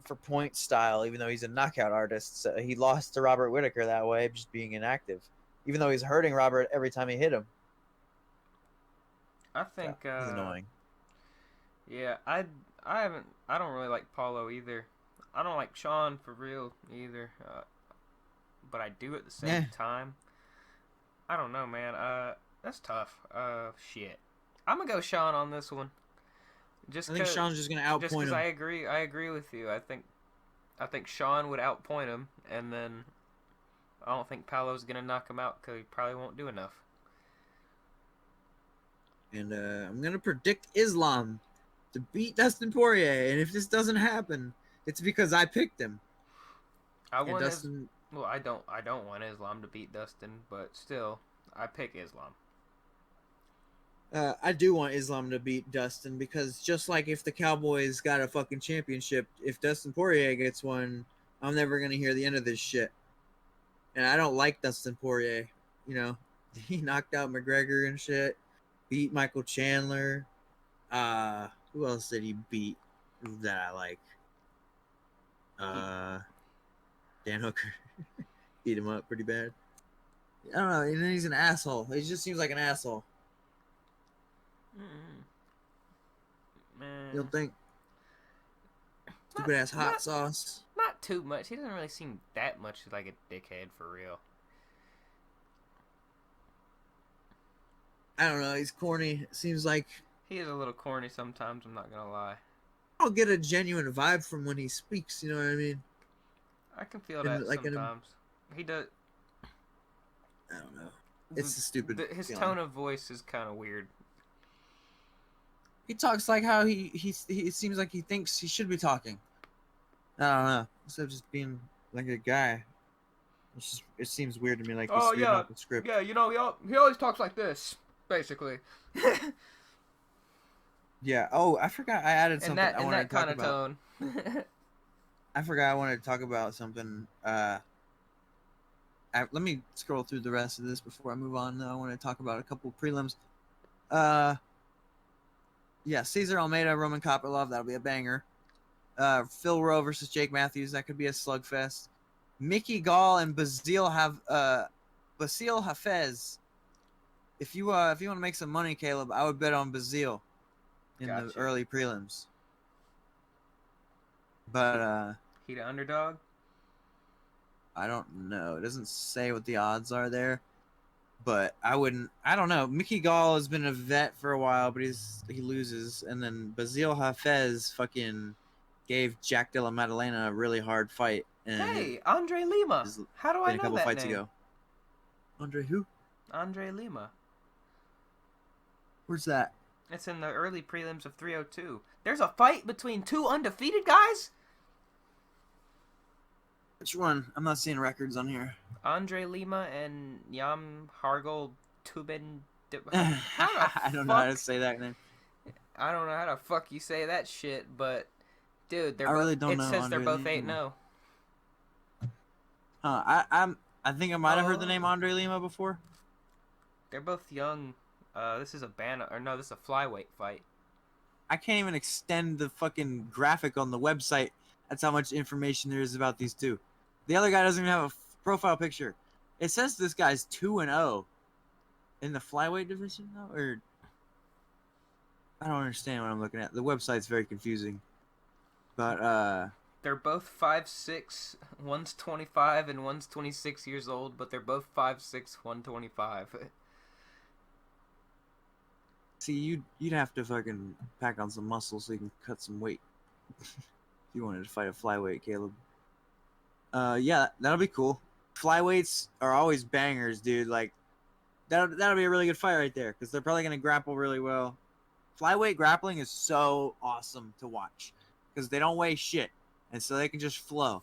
S3: for point style, even though he's a knockout artist. So he lost to Robert Whittaker that way, just being inactive, even though he's hurting Robert every time he hit him.
S2: I think
S3: he's annoying.
S2: Yeah, I don't really like Paulo either. I don't like Sean for real either. But I do at the same time. I don't know, man. That's tough. Shit. I'm gonna go Sean on this one.
S3: I think Sean's just gonna outpoint him. Just because
S2: I agree with you. I think Sean would outpoint him, and then I don't think Paulo's gonna knock him out because he probably won't do enough.
S3: And I'm gonna predict Islam to beat Dustin Poirier, and if this doesn't happen, it's because I picked him.
S2: I don't want Islam to beat Dustin, but still, I pick Islam.
S3: I do want Islam to beat Dustin because just like if the Cowboys got a fucking championship, if Dustin Poirier gets one, I'm never gonna hear the end of this shit. And I don't like Dustin Poirier. You know, he knocked out McGregor and shit, beat Michael Chandler. Who else did he beat that I like? Dan Hooker beat him up pretty bad. I don't know. And then he's an asshole. He just seems like an asshole.
S2: Man.
S3: You don't think? Stupid ass hot sauce.
S2: Not too much. He doesn't really seem that much like a dickhead for real.
S3: I don't know. He's corny. It seems like
S2: He is a little corny sometimes. I'm not gonna lie.
S3: I don't get a genuine vibe from when he speaks. You know what I mean?
S2: I can feel that
S3: Like
S2: sometimes. He does.
S3: I don't know. It's a stupid.
S2: His
S3: feeling.
S2: tone of voice is kind of weird.
S3: He talks like how he it seems like he thinks he should be talking. I don't know. Instead of just being like a guy. It seems weird to me, like he's reading off the script.
S2: Yeah, you know, he always talks like this, basically.
S3: Yeah. Oh, I forgot I added something I wanted to talk about.
S2: Tone.
S3: I forgot I wanted to talk about something. Let me scroll through the rest of this before I move on. I want to talk about a couple of prelims. Yeah, Cesar Almeida, Roman Kopylov, that'll be a banger. Phil Rowe versus Jake Matthews, that could be a slugfest. Mickey Gall and Basil Hafez. If you want to make some money, Caleb, I would bet on Basil in the early prelims. But
S2: he the underdog?
S3: I don't know. It doesn't say what the odds are there. But I don't know. Mickey Gall has been a vet for a while, but he loses. And then Basil Hafez fucking gave Jack Della Maddalena a really hard fight. And
S2: hey, Andre Lima. How do I know
S3: a couple
S2: that
S3: fights
S2: name?
S3: ago. Andre who?
S2: Andre Lima.
S3: Where's that?
S2: It's in the early prelims of 302. There's a fight between two undefeated guys?
S3: Which one? I'm not seeing records on here.
S2: Andre Lima and Yam Hargol Tubin.
S3: I don't know how to say that name.
S2: I don't know how the fuck you say that shit, but dude,
S3: I really don't know.
S2: It says they're both 8-0.
S3: I think I might have heard the name Andre Lima before.
S2: They're both young. This is a this is a flyweight fight.
S3: I can't even extend the fucking graphic on the website. That's how much information there is about these two. The other guy doesn't even have a profile picture. It says this guy's 2-0 in the flyweight division, though, or I don't understand what I'm looking at. The website's very confusing. But
S2: they're both 5'6", one's 25 and one's 26 years old, but they're both 5'6", 125.
S3: See, you'd have to fucking pack on some muscle so you can cut some weight. If you wanted to fight a flyweight, Caleb. Yeah, that'll be cool. Flyweights are always bangers, dude. Like, that'll be a really good fight right there because they're probably gonna grapple really well. Flyweight grappling is so awesome to watch because they don't weigh shit, and so they can just flow.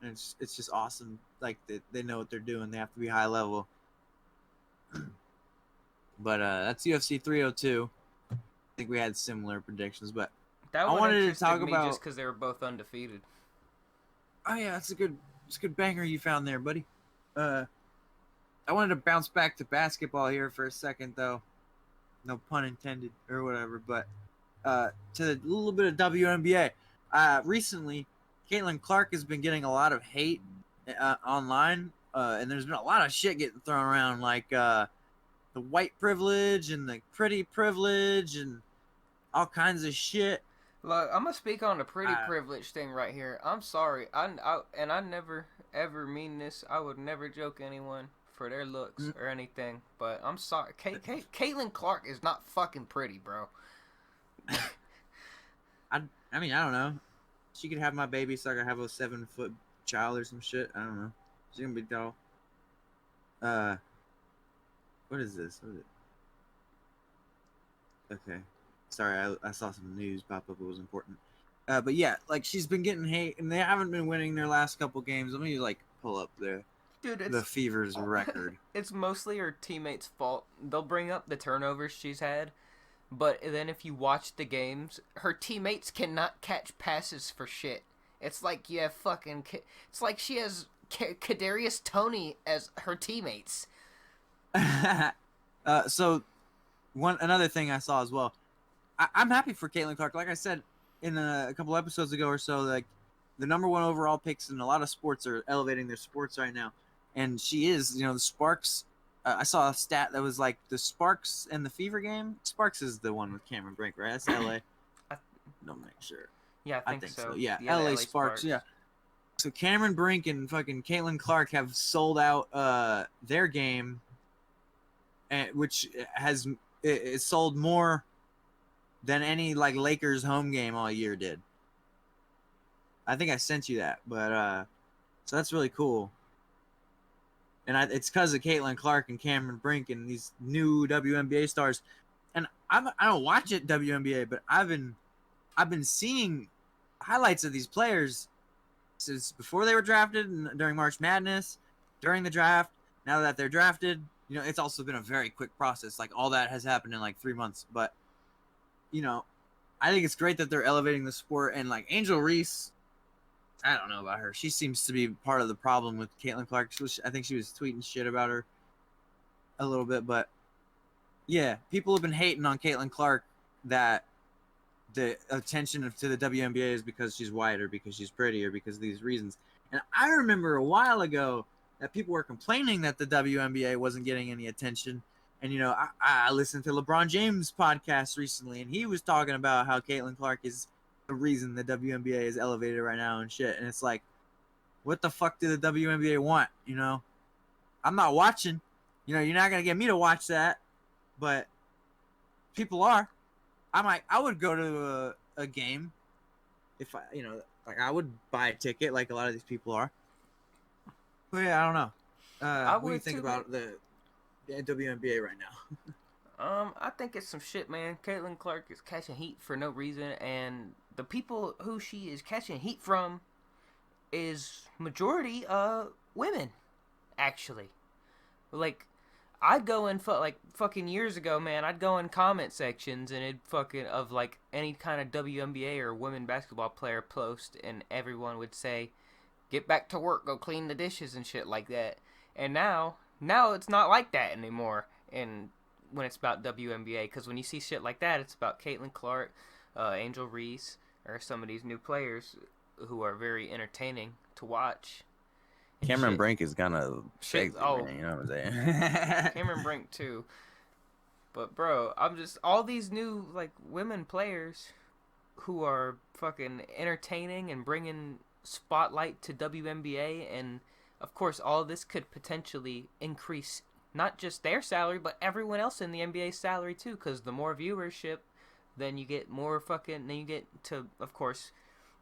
S3: And it's just awesome. Like they know what they're doing. They have to be high level. But that's UFC 302. I think we had similar predictions, but
S2: I wanted to talk about just because they were both undefeated.
S3: Oh yeah, it's a good banger you found there, buddy. I wanted to bounce back to basketball here for a second, though. No pun intended, or whatever. But to a little bit of WNBA. Recently, Caitlin Clark has been getting a lot of hate online, and there's been a lot of shit getting thrown around, like the white privilege and the pretty privilege and all kinds of shit.
S2: Look, I'm gonna speak on the pretty privilege thing right here. I'm sorry, I never ever mean this. I would never joke anyone for their looks or anything, but I'm sorry. Caitlin Clark is not fucking pretty, bro.
S3: I mean, I don't know. She could have my baby, so I could have a 7-foot child or some shit. I don't know. She's gonna be tall. What is this? What is it? Okay. Sorry, I saw some news pop up. It was important. But yeah, like she's been getting hate, and they haven't been winning their last couple games. Let me like pull up there.
S2: Dude,
S3: the Fever's record.
S2: it's mostly her teammates' fault. They'll bring up the turnovers she's had, but then if you watch the games, her teammates cannot catch passes for shit. It's like you have fucking. It's like she has Kadarius Toney as her teammates.
S3: So another thing I saw as well. I'm happy for Caitlin Clark. Like I said in a couple episodes ago or so, like the number one overall picks in a lot of sports are elevating their sports right now, and she is. The Sparks. I saw a stat that was like the Sparks and the Fever game. Sparks is the one with Cameron Brink, right? That's L.A. Don't make sure.
S2: Yeah,
S3: I think so.
S2: Yeah,
S3: L.A. Sparks. Yeah. So Cameron Brink and fucking Caitlin Clark have sold out their game, which has it sold more than any like Lakers home game all year did. I think I sent you that, but so that's really cool. And it's because of Caitlin Clark and Cameron Brink and these new WNBA stars. And I don't watch it WNBA, but I've been seeing highlights of these players since before they were drafted and during March Madness, during the draft. Now that they're drafted, it's also been a very quick process. Like all that has happened in like 3 months, but I think it's great that they're elevating the sport. And like Angel Reese, I don't know about her. She seems to be part of the problem with Caitlin Clark. I think she was tweeting shit about her a little bit, but yeah, people have been hating on Caitlin Clark that the attention to the WNBA is because she's white or because she's pretty or because of these reasons. And I remember a while ago that people were complaining that the WNBA wasn't getting any attention. And, I listened to LeBron James' podcast recently, and he was talking about how Caitlin Clark is the reason the WNBA is elevated right now and shit. And it's like, what the fuck do the WNBA want? I'm not watching. You're not going to get me to watch that. But people are. I would go to a game if like I would buy a ticket like a lot of these people are. But yeah, I don't know. What do you think about the WNBA right now?
S2: I think it's some shit, man. Caitlin Clark is catching heat for no reason, and the people who she is catching heat from is majority women, actually. Like, I'd go in fucking years ago, man. I'd go in comment sections and it'd fucking of like any kind of WNBA or women basketball player post, and everyone would say, "Get back to work, go clean the dishes" and shit like that. And now it's not like that anymore. And when it's about WNBA, because when you see shit like that, it's about Caitlin Clark, Angel Reese, or some of these new players who are very entertaining to watch.
S1: Cameron Brink is gonna shake.
S2: Oh,
S1: man, you know what I'm saying?
S2: Cameron Brink too. But bro, I'm just all these new like women players who are fucking entertaining and bringing spotlight to WNBA, and of course all this could potentially increase not just their salary but everyone else in the NBA salary too, because the more viewership, then you get more fucking, then you get to, of course,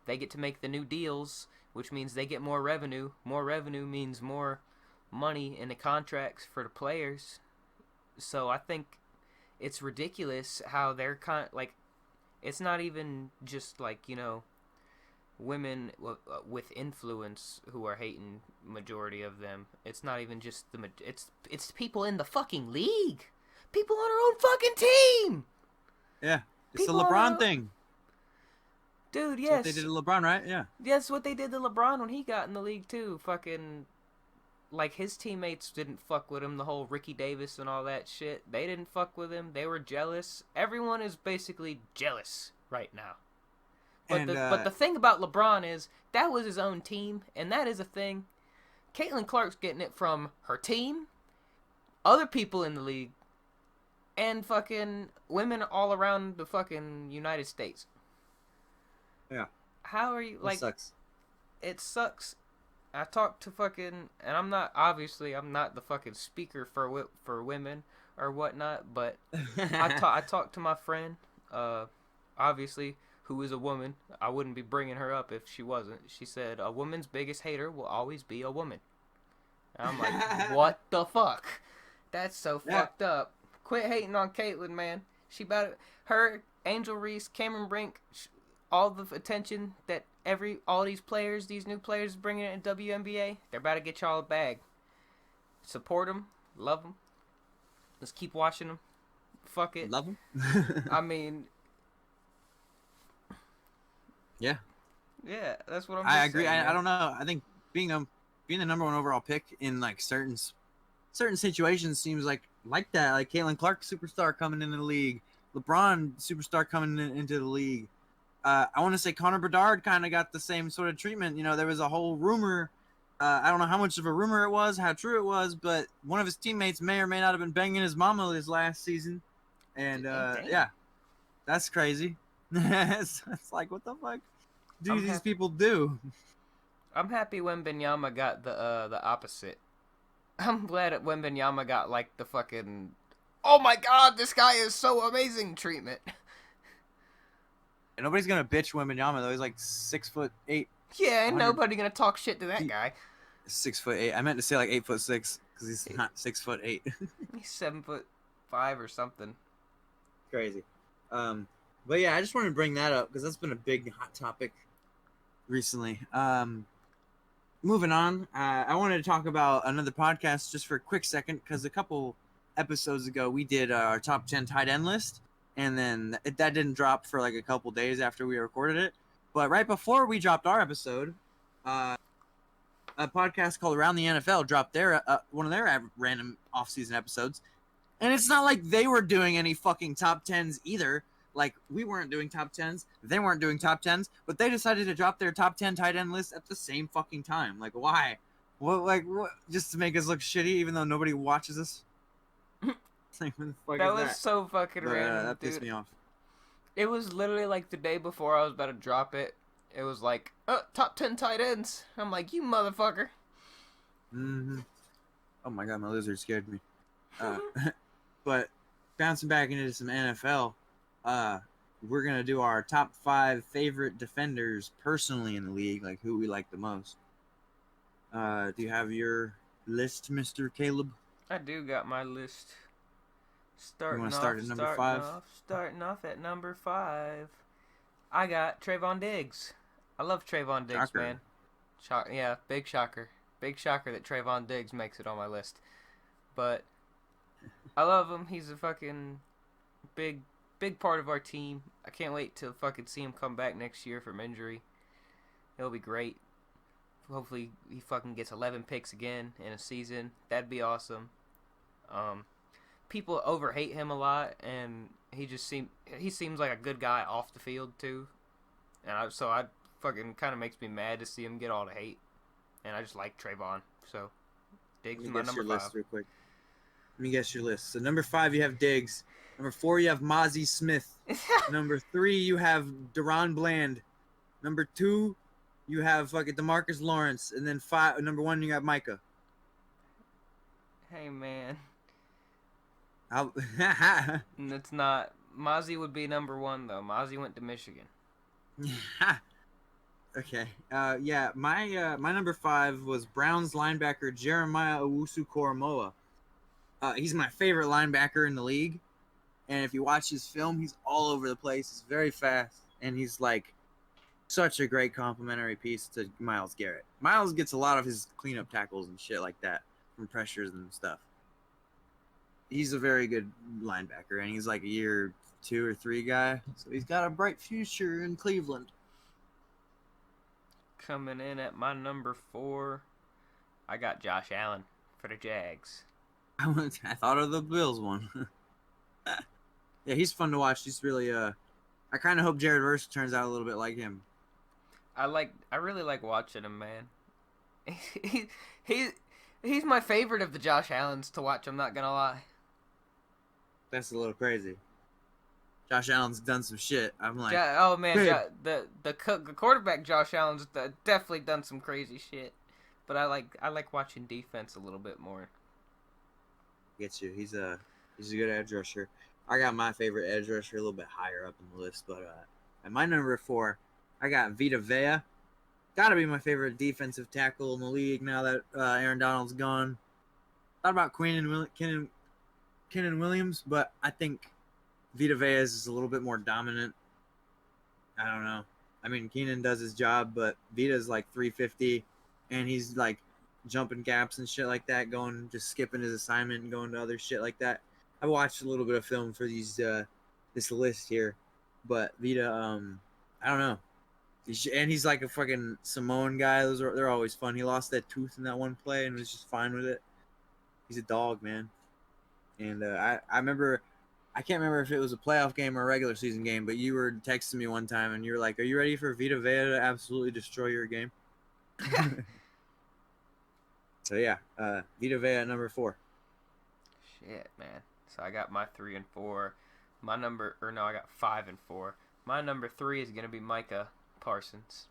S2: they get to make the new deals, which means they get more revenue. More revenue means more money in the contracts for the players. So I think it's ridiculous how they're like, it's not even just like, women with influence who are hating majority of them. It's not even just it's people in the fucking league. People on our own fucking team.
S3: Yeah. It's the LeBron thing.
S2: Dude, yes.
S3: That's what they did to LeBron, right? Yeah.
S2: That's what they did to LeBron when he got in the league too. Fucking, like, his teammates didn't fuck with him. The whole Ricky Davis and all that shit. They didn't fuck with him. They were jealous. Everyone is basically jealous right now. But but the thing about LeBron is that was his own team, and that is a thing. Caitlin Clark's getting it from her team, other people in the league, and fucking women all around the fucking United States.
S3: Yeah.
S2: How are you, like...
S3: It sucks.
S2: It sucks. I talked to fucking... And I'm not the fucking speaker for women or whatnot, but I talked to my friend, obviously, who is a woman. I wouldn't be bringing her up if she wasn't. She said, a woman's biggest hater will always be a woman. And I'm like, what the fuck? That's so fucked up. Quit hating on Caitlin, man. She about her, Angel Reese, Cameron Brink, all the attention that all these new players bringing in WNBA, they're about to get y'all a bag. Support them. Love them. Let's keep watching them. Fuck it.
S1: Love him.
S2: I mean,
S1: Yeah,
S2: that's what I'm
S1: I
S2: just
S1: agree.
S2: saying,
S1: I
S2: man.
S1: don't know. I think being the number one overall pick in like certain situations seems like that. Like Caitlin Clark, superstar coming into the league. LeBron, superstar coming into the league. I want to say Connor Bedard kind of got the same sort of treatment. You know, there was a whole rumor. I don't know how much of a rumor it was, how true it was, but one of his teammates may or may not have been banging his mama this last season. And
S2: Damn.
S1: yeah, that's crazy. It's like, what the fuck do these people do?
S2: I'm happy Wembanyama got the opposite. I'm glad that Wembanyama got like the fucking, oh my god, this guy is so amazing treatment.
S1: And nobody's gonna bitch Wembanyama though. He's like 6'8".
S2: Yeah, ain't nobody gonna talk shit to that guy.
S1: 6'8". I meant to say like 8'6" because he's not 6'8".
S2: He's 7'5" or something.
S1: Crazy. But yeah, I just wanted to bring that up because that's been a big hot topic recently. Moving on, I wanted to talk about another podcast just for a quick second because a couple episodes ago we did our top 10 tight end list, and then that didn't drop for like a couple days after we recorded it. But right before we dropped our episode, a podcast called Around the NFL dropped their one of their random off-season episodes, and it's not like they were doing any fucking top 10s either. Like, we weren't doing top 10s, they weren't doing top 10s, but they decided to drop their top 10 tight end list at the same fucking time. Like, why? What? Just to make us look shitty, even though nobody watches us? Like, what the fuck
S2: That
S1: is
S2: was
S1: that?
S2: so fucking random,
S1: That pissed
S2: dude.
S1: me off.
S2: It was literally like the day before I was about to drop it. It was like, top 10 tight ends. I'm like, you motherfucker.
S1: Mm-hmm. Oh my god, my lizard scared me. But bouncing back into some NFL, we're gonna do our top 5 favorite defenders personally in the league, like who we like the most. Do you have your list, Mr. Caleb?
S2: I do got my list.
S1: You want to start at number 5?
S2: Starting off at number 5. I got Trayvon Diggs. I love Trayvon Diggs,
S1: Shocker.
S2: man. Yeah, big shocker. Big shocker that Trayvon Diggs makes it on my list. But I love him. He's a fucking big part of our team. I can't wait to fucking see him come back next year from injury. It'll be great. Hopefully he fucking gets 11 picks again in a season. That'd be awesome. People overhate him a lot, and he seems like a good guy off the field too. And I fucking kind of makes me mad to see him get all the hate. And I just like Trayvon. So Diggs is my number 5.
S1: List real quick. Let me guess your list. So number 5 you have Diggs. Number 4 you have Mozzie Smith. Number 3 you have Deron Bland. Number 2 you have fucking DeMarcus Lawrence, and then number 1 you got Micah.
S2: Hey man.
S1: How?
S2: And it's not. Mozzie would be number 1 though. Mozzie went to Michigan.
S1: Okay. Yeah. My number 5 was Browns linebacker Jeremiah Owusu-Koramoah. He's my favorite linebacker in the league, and if you watch his film, he's all over the place. He's very fast, and he's like such a great complementary piece to Myles Garrett. Myles gets a lot of his cleanup tackles and shit like that from pressures and stuff. He's a very good linebacker, and he's like a year 2 or 3 guy, so he's got a bright future in Cleveland.
S2: Coming in at my number 4, I got Josh Allen for the Jags.
S1: I thought of the Bills one. Yeah, he's fun to watch. He's really I kind of hope Jared Verse turns out a little bit like him.
S2: I really like watching him, man. He's my favorite of the Josh Allens to watch. I'm not gonna lie.
S1: That's a little crazy. Josh Allen's done some shit. I'm like,
S2: Oh man,
S1: hey.
S2: the quarterback Josh Allen's definitely done some crazy shit. But I like watching defense a little bit more.
S1: Get you. He's a good edge rusher. I got my favorite edge rusher a little bit higher up in the list, but at my number 4, I got Vita Vea. Gotta be my favorite defensive tackle in the league now that Aaron Donald's gone. Thought about Kenan Williams, but I think Vita Vea is a little bit more dominant. I don't know. I mean, Keenan does his job, but Vita's like 350, and he's like jumping gaps and shit like that, just skipping his assignment and going to other shit like that. I watched a little bit of film for this list here, but Vita, I don't know. He's like a fucking Samoan guy. They're always fun. He lost that tooth in that one play and was just fine with it. He's a dog, man. And I remember, I can't remember if it was a playoff game or a regular season game, but you were texting me one time and you were like, "Are you ready for Vita Vea to absolutely destroy your game?" So yeah, Vita Vea at number 4.
S2: Shit, man. So I got my 3 and 4. I got 5 and 4. My number 3 is gonna be Micah Parsons.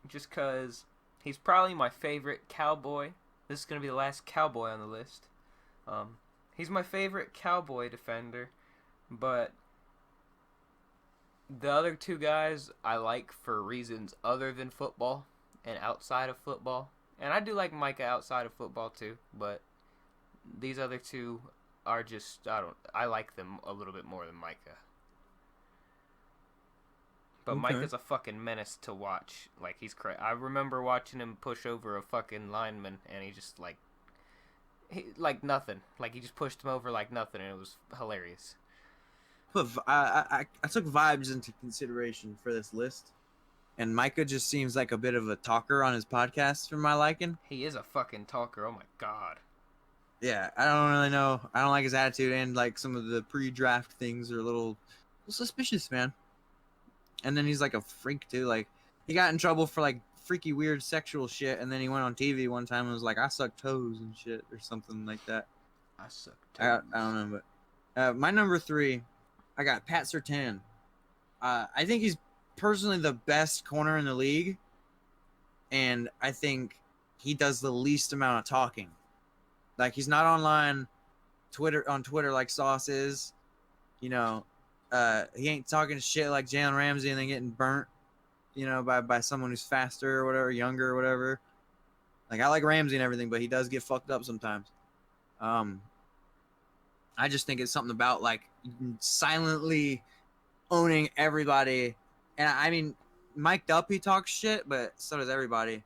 S2: Just cause he's probably my favorite Cowboy. This is gonna be the last Cowboy on the list. He's my favorite Cowboy defender, but the other 2 guys I like for reasons other than football and outside of football. And I do like Micah outside of football too, but these other 2 are just, I like them a little bit more than Micah. But
S1: Okay.
S2: Micah's a fucking menace to watch. Like, he's crazy. I remember watching him push over a fucking lineman, and he just, like nothing. Like, he just pushed him over like nothing, and it was hilarious.
S1: I took vibes into consideration for this list, and Micah just seems like a bit of a talker on his podcast for my liking.
S2: He is a fucking talker. Oh, my God.
S1: Yeah, I don't really know. I don't like his attitude, and like some of the pre-draft things are a little suspicious, man. And then he's like a freak too. Like, he got in trouble for like freaky weird sexual shit, and then he went on TV one time and was like, "I suck toes" and shit or something like that.
S2: I suck toes.
S1: I don't know, but my number 3, I got Pat Surtain. I think he's personally the best corner in the league, and I think he does the least amount of talking. Like, he's not on Twitter like Sauce is, you know. He ain't talking shit like Jalen Ramsey and then getting burnt, by someone who's faster or whatever, younger or whatever. Like, I like Ramsey and everything, but he does get fucked up sometimes. I just think it's something about like silently owning everybody. And I mean, mic'd up, he talks shit, but so does everybody.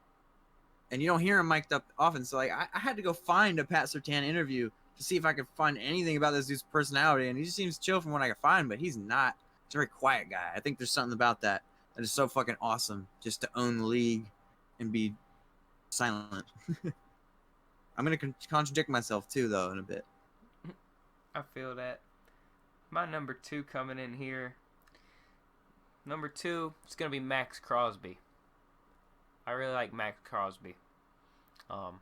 S1: And you don't hear him mic'd up often. So like, I had to go find a Pat Surtain interview to see if I could find anything about this dude's personality. And he just seems chill from what I could find, but he's not. He's a very quiet guy. I think there's something about that is so fucking awesome, just to own the league and be silent. I'm going to contradict myself too, though, in a bit.
S2: I feel that. My number 2 coming in here. Number 2, it's going to be Max Crosby. I really like Max Crosby. And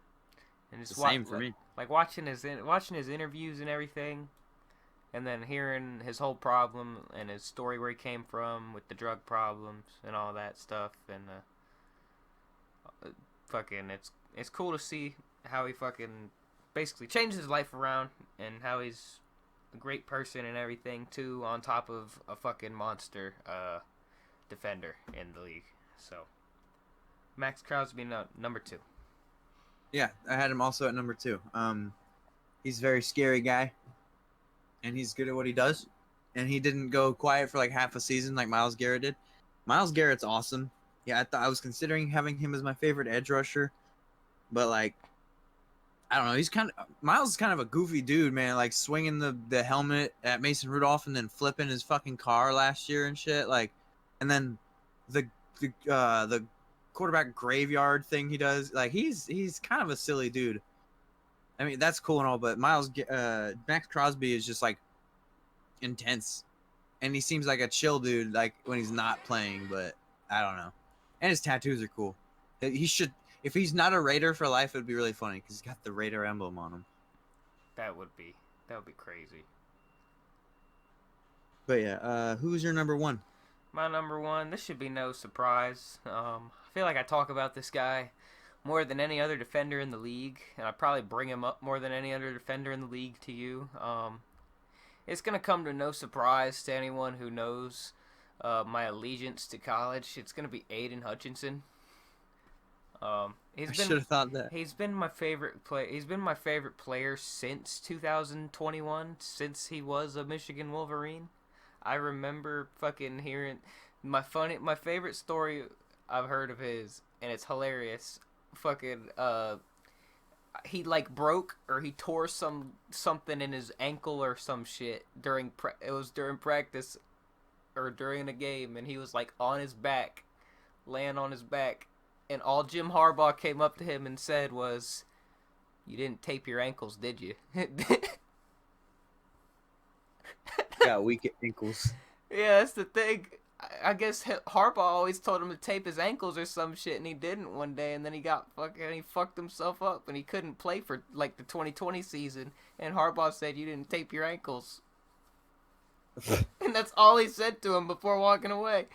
S2: just
S1: Same for me.
S2: Like watching his interviews and everything, and then hearing his whole problem and his story where he came from with the drug problems and all that stuff, and fucking it's cool to see how he fucking basically changed his life around and how he's a great person and everything too, on top of a fucking monster defender in the league. So Max Crosby, number 2.
S1: Yeah, I had him also at number 2. He's a very scary guy, and he's good at what he does. And he didn't go quiet for like half a season like Myles Garrett did. Myles Garrett's awesome. Yeah, I was considering having him as my favorite edge rusher, but like, I don't know. Myles is kind of a goofy dude, man. Like swinging the helmet at Mason Rudolph and then flipping his fucking car last year and shit. Like, and then the quarterback graveyard thing he does. Like, he's kind of a silly dude. I mean, that's cool and all, but Max Crosby is just like intense, and he seems like a chill dude, like when he's not playing. But I don't know. And his tattoos are cool. He should, if he's not a Raider for life, it would be really funny because he's got the Raider emblem on him.
S2: That would be crazy.
S1: But yeah, who's your number 1?
S2: My number 1, this should be no surprise. I feel like I talk about this guy more than any other defender in the league, and I probably bring him up more than any other defender in the league to you. It's going to come to no surprise to anyone who knows my allegiance to college. It's going to be Aiden Hutchinson.
S1: I should have thought that.
S2: He's been my favorite player since 2021, since he was a Michigan Wolverine. I remember fucking hearing my favorite story I've heard of his, and it's hilarious. fucking he like broke or he tore something in his ankle or some shit during it was during practice or during a game, and he was like on his back, laying on his back, and all Jim Harbaugh came up to him and said was, "You didn't tape your ankles, did you?"
S1: Got weak ankles.
S2: Yeah, that's the thing. I guess Harbaugh always told him to tape his ankles or some shit, and he didn't one day, and then he fucked himself up, and he couldn't play for like the 2020 season. And Harbaugh said, "You didn't tape your ankles," and that's all he said to him before walking away.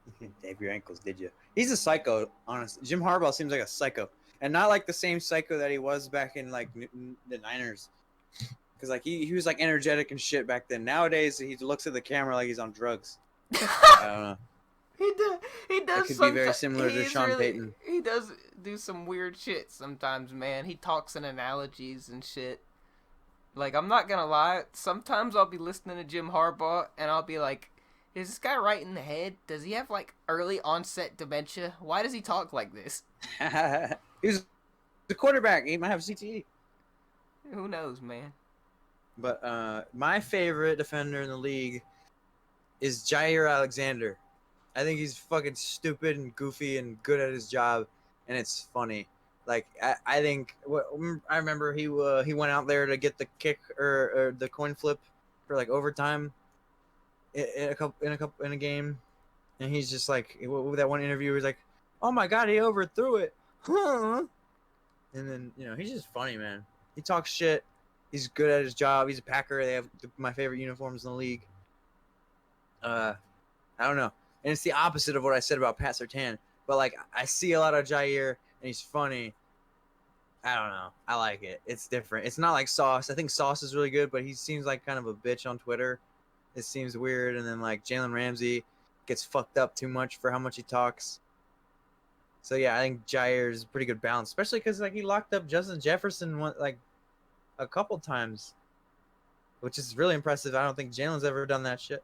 S1: You didn't tape your ankles, did you? He's a psycho, honestly. Jim Harbaugh seems like a psycho, and not like the same psycho that he was back in like the Niners. Because like he was like energetic and shit back then. Nowadays he looks at the camera like he's on drugs. I don't know.
S2: He does.
S1: It could be very similar to Sean Payton.
S2: He does do some weird shit sometimes, man. He talks in analogies and shit. Like, I'm not gonna lie. Sometimes I'll be listening to Jim Harbaugh and I'll be like, "Is this guy right in the head? Does he have like early onset dementia? Why does he talk like this?"
S1: He's the quarterback. He might have CTE.
S2: Who knows, man?
S1: But my favorite defender in the league is Jair Alexander. I think he's fucking stupid and goofy and good at his job, and it's funny. Like I think I remember he went out there to get the kick or the coin flip for like overtime in a game, and he's just like with that one interview, he's like, "Oh my god, he overthrew it," huh? And then he's just funny, man. He talks shit. He's good at his job. He's a Packer. They have my favorite uniforms in the league. I don't know. And it's the opposite of what I said about Pat Surtain. But, like, I see a lot of Jair, and he's funny. I don't know. I like it. It's different. It's not like Sauce. I think Sauce is really good, but he seems like kind of a bitch on Twitter. It seems weird. And then, like, Jalen Ramsey gets fucked up too much for how much he talks. So, yeah, I think Jair is a pretty good balance. Especially because, like, he locked up Justin Jefferson, a couple times, which is really impressive. I don't think Jalen's ever done that shit.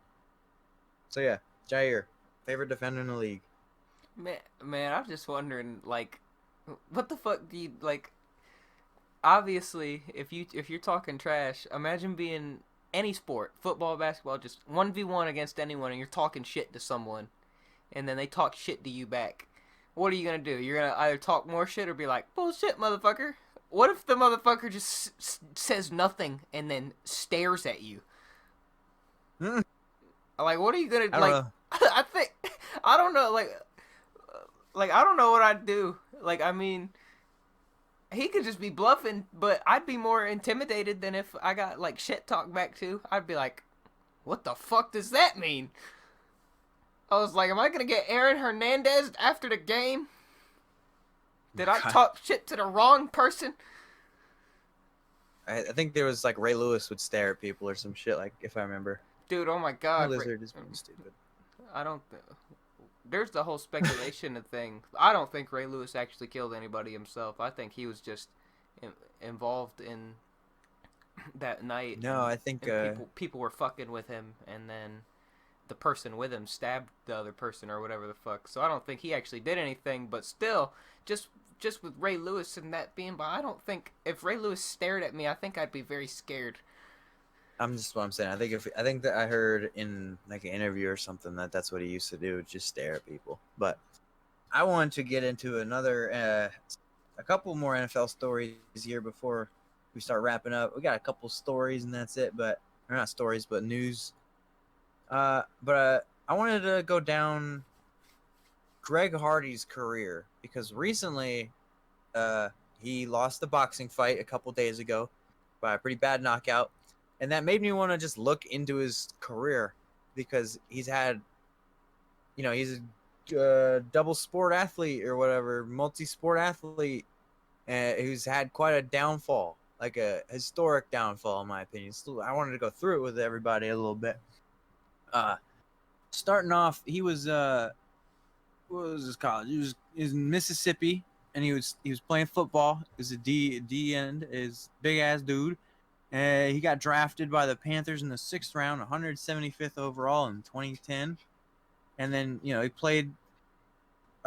S1: So yeah, Jair, favorite defender in the league.
S2: Man, I'm just wondering, like, what the fuck do you like? Obviously, if you're talking trash, imagine being any sport, football, basketball, just 1v1 against anyone, and you're talking shit to someone, and then they talk shit to you back. What are you gonna do? You're gonna either talk more shit or be like, "Bullshit, motherfucker." What if the motherfucker just says nothing and then stares at you? Like, what are you gonna like? I think I don't know. Like I don't know what I'd do. Like, I mean, he could just be bluffing, but I'd be more intimidated than if I got like shit talked back to. I'd be like, "What the fuck does that mean?" I was like, "Am I gonna get Aaron Hernandez after the game? Did I talk shit to the wrong person?"
S1: I think there was like Ray Lewis would stare at people or some shit, like, if I remember.
S2: Dude, oh my god.
S1: Lizard is being stupid.
S2: I don't... There's the whole speculation thing. I don't think Ray Lewis actually killed anybody himself. I think he was just involved in that night.
S1: No, I think...
S2: people were fucking with him, and then the person with him stabbed the other person or whatever the fuck. So I don't think he actually did anything, but still, just with Ray Lewis and that being by, I don't think if Ray Lewis stared at me, I think I'd be very scared.
S1: I'm just what I'm saying. I think that I heard in like an interview or something that's what he used to do, just stare at people. But I wanted to get into a couple more NFL stories here before we start wrapping up. We got a couple stories and that's it, but or not stories, but news. But I wanted to go down Greg Hardy's career because recently he lost the boxing fight a couple days ago by a pretty bad knockout, and that made me want to just look into his career because he's had, he's a double sport athlete or whatever, multi-sport athlete, who's had quite a downfall, like a historic downfall in my opinion. So I wanted to go through it with everybody a little bit. Starting off, he was what was his college? He was in Mississippi, and he was playing football. He was a D end, is big ass dude. He got drafted by the Panthers in the 6th round, 175th overall in 2010, and then he played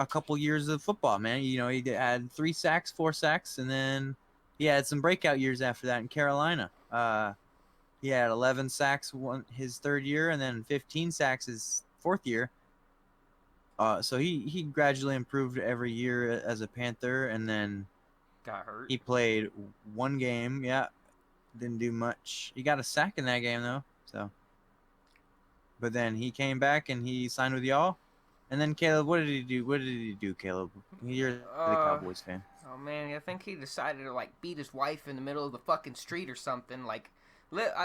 S1: a couple years of football, man. You know, he had 3 sacks, 4 sacks, and then he had some breakout years after that in Carolina. He had 11 sacks his 3rd year, and then 15 sacks his 4th year. So he gradually improved every year as a Panther, and then
S2: Got hurt.
S1: he played 1 game. Yeah, didn't do much. He got a sack in that game though. So, but then he came back and he signed with y'all. And then Caleb, what did he do? What did he do, Caleb? You're the Cowboys fan.
S2: Oh man, I think he decided to like beat his wife in the middle of the fucking street or something. Like the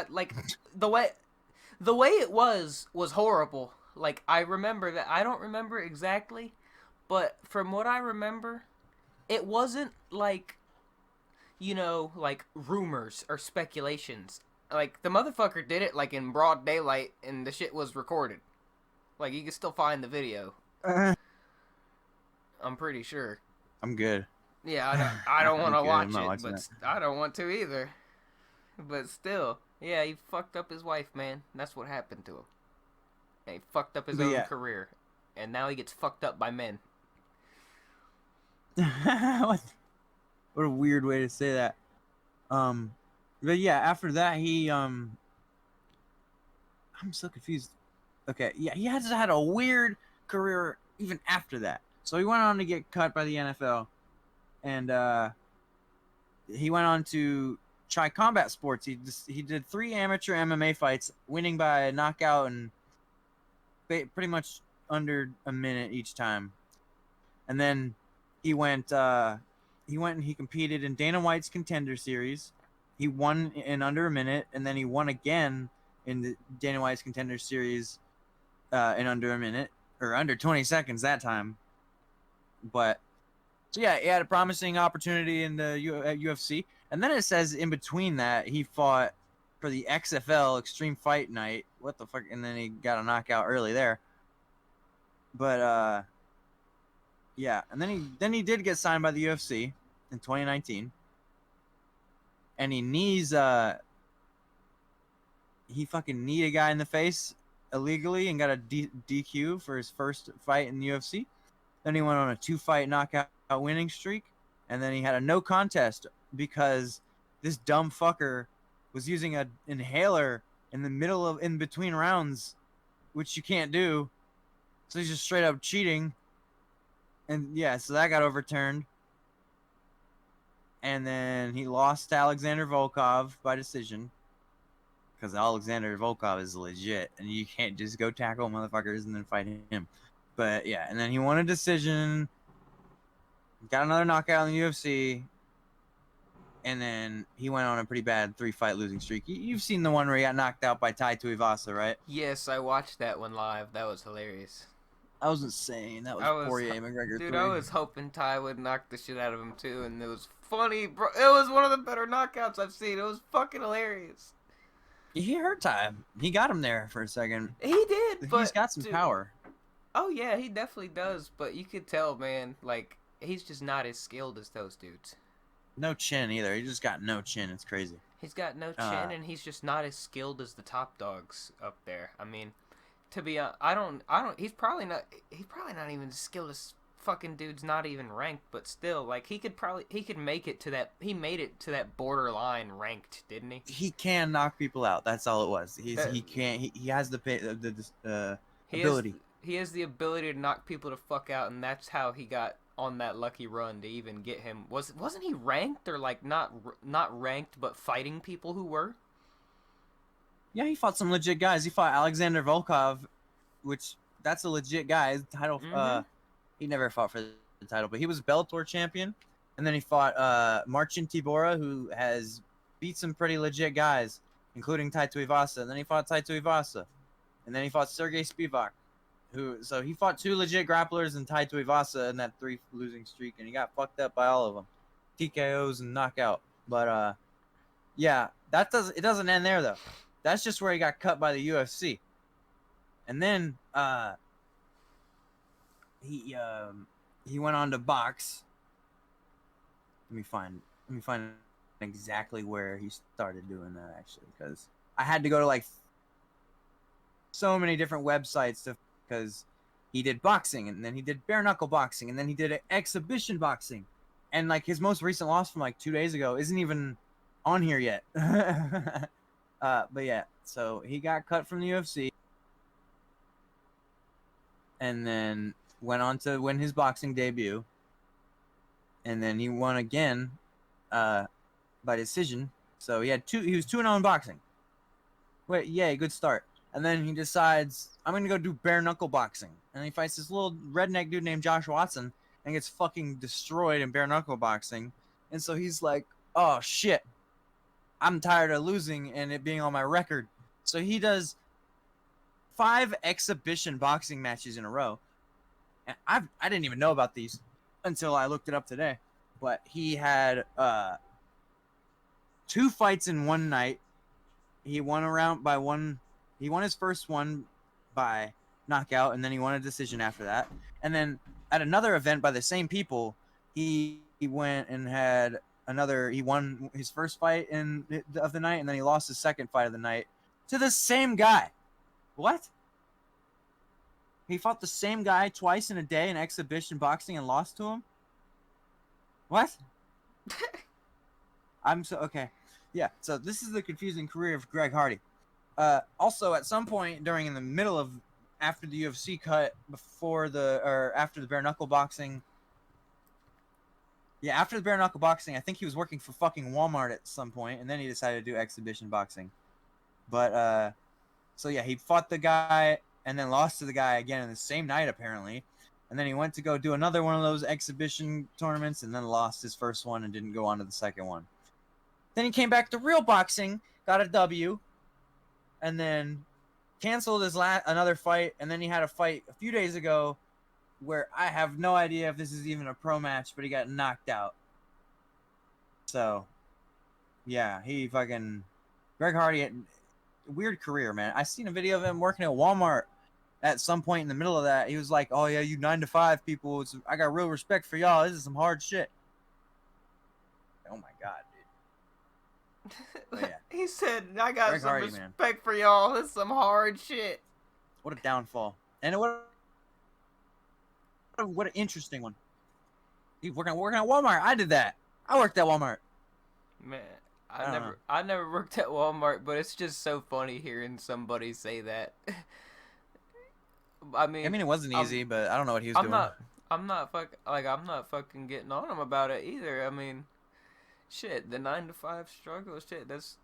S2: way it was horrible. Like I remember that. I don't remember exactly, but from what I remember, it wasn't like, you know, like rumors or speculations. Like the motherfucker did it like in broad daylight, and the shit was recorded. Like you can still find the video. I'm pretty sure.
S1: I'm good.
S2: Yeah, I don't want to watch it, but
S1: that.
S2: I don't want to either. But still, yeah, he fucked up his wife, man. That's what happened to him. And he fucked up his own career, and now he gets fucked up by men.
S1: What a weird way to say that. But yeah, after that I'm so confused. Okay, yeah, he has had a weird career even after that. So he went on to get cut by the NFL, and he went on to try combat sports. He did 3 amateur MMA fights, winning by knockout and pretty much under a minute each time. And then he went and he competed in Dana White's Contender Series. He won in under a minute, and then he won again in the Dana White's Contender Series in under a minute, or under 20 seconds that time. But so yeah, he had a promising opportunity in the UFC, and then it says in between that he fought for the XFL Extreme Fight Night. What the fuck? And then he got a knockout early there. But yeah, and then he did get signed by the UFC in 2019, and he fucking kneed a guy in the face illegally and got a DQ for his first fight in the UFC. Then he went on a 2-fight knockout winning streak, and then he had a no contest because this dumb fucker was using an inhaler in between rounds, which you can't do. So he's just straight up cheating. And yeah, so that got overturned. And then he lost to Alexander Volkov by decision, because Alexander Volkov is legit, and you can't just go tackle motherfuckers and then fight him. But yeah, and then he won a decision, got another knockout in the UFC, and then he went on a pretty bad 3-fight losing streak. You've seen the one where he got knocked out by Tai Tuivasa, right?
S2: Yes, I watched that one live. That was hilarious.
S1: That was insane. That was Poirier McGregor 3.
S2: Dude, I was hoping Tai would knock the shit out of him too, and it was funny, bro. It was one of the better knockouts I've seen. It was fucking hilarious.
S1: He hurt Tai. He got him there for a second.
S2: He did, but
S1: he's got some power.
S2: Oh yeah, he definitely does. But you could tell, man, like he's just not as skilled as those dudes.
S1: No chin either. He just got no chin. It's crazy.
S2: He's got no chin, and he's just not as skilled as the top dogs up there. I mean, to be he's probably not even as skilled as fucking dudes not even ranked, but still, like he could make it to that. He made it to that borderline ranked, didn't he?
S1: He can knock people out. That's all it was. He has the ability.
S2: He has the ability to knock people to fuck out, and that's how he got on that lucky run to even get him. Wasn't he ranked, or like not ranked, but fighting people who were?
S1: Yeah, he fought some legit guys. He fought Alexander Volkov, which that's a legit guy. His title. He never fought for the title, but he was Bellator champion. And then he fought Marcin Tybura, who has beat some pretty legit guys, including Tai Tuivasa. And then he fought Tai Tuivasa. And then he fought Sergey Spivak. So he fought 2 legit grapplers and Tai Tuivasa in that 3 losing streak, and he got fucked up by all of them. TKOs and knockout. But yeah, it doesn't end there though. That's just where he got cut by the UFC. And then he went on to box. Let me find exactly where he started doing that, actually, because I had to go to like so many different websites because he did boxing, and then he did bare knuckle boxing, and then he did exhibition boxing, and like his most recent loss from like 2 days ago isn't even on here yet. But yeah, so he got cut from the UFC, and then went on to win his boxing debut, and then he won again, by decision. So he was 2-0 in boxing. Wait, yay, good start. And then he decides, I'm going to go do bare knuckle boxing. And he fights this little redneck dude named Josh Watson and gets fucking destroyed in bare knuckle boxing. And so he's like, oh shit, I'm tired of losing and it being on my record. So he does 5 exhibition boxing matches in a row. And I didn't even know about these until I looked it up today. But he had 2 fights in one night. He won He won his first one by knockout, and then he won a decision after that. And then at another event by the same people, he went and had another. He won his first fight of the night, and then he lost his second fight of the night to the same guy. What? He fought the same guy twice in a day in exhibition boxing and lost to him? What? Okay. Yeah, so this is the confusing career of Greg Hardy. Also, at some point in the middle of after the UFC cut, after the bare knuckle boxing. Yeah, after the bare knuckle boxing, I think he was working for fucking Walmart at some point, and then he decided to do exhibition boxing. But so yeah, he fought the guy and then lost to the guy again in the same night apparently, and then he went to go do another one of those exhibition tournaments and then lost his first one and didn't go on to the second one. Then he came back to real boxing, got a W, and then canceled his another fight, and then he had a fight a few days ago where I have no idea if this is even a pro match, but he got knocked out. So, yeah, Greg Hardy had a weird career, man. I seen a video of him working at Walmart at some point in the middle of that. He was like, oh yeah, you 9-to-5 people, I got real respect for y'all. This is some hard shit. Oh my God. Yeah.
S2: He said, I got
S1: Greg
S2: some
S1: Hardy,
S2: respect for y'all. This is some hard shit.
S1: What a downfall. And what an interesting one. He's working at Walmart. I did that. I worked at Walmart.
S2: Man, I never worked at Walmart, but it's just so funny hearing somebody say that. I mean,
S1: it wasn't easy, but I don't know what he was doing.
S2: I'm not fucking getting on him about it either. I mean, shit, the 9-to-5 struggle, shit, that's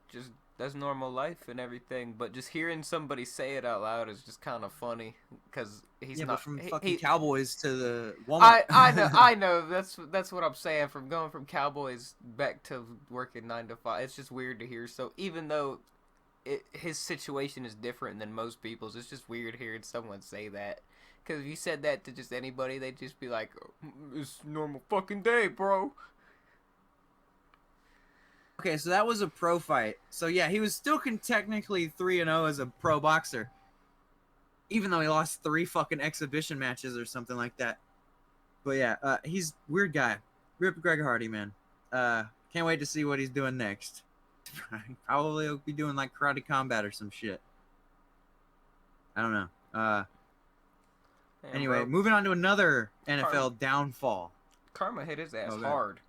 S2: normal life and everything. But just hearing somebody say it out loud is just kind of funny because he's not
S1: but from fucking Cowboys to the Walmart.
S2: I know. That's what I'm saying. From going from Cowboys back to working 9-to-5, it's just weird to hear. So even though his situation is different than most people's, it's just weird hearing someone say that. Because if you said that to just anybody, they'd just be like, "It's a normal fucking day, bro."
S1: Okay, so that was a pro fight. So yeah, he was still technically 3-0 as a pro boxer, even though he lost 3 fucking exhibition matches or something like that. But yeah, he's weird guy. Rip Greg Hardy, man. Can't wait to see what he's doing next. Probably he'll be doing like Karate Combat or some shit. I don't know. Anyway,
S2: bro,
S1: moving on to another NFL downfall.
S2: Karma hit his ass hard.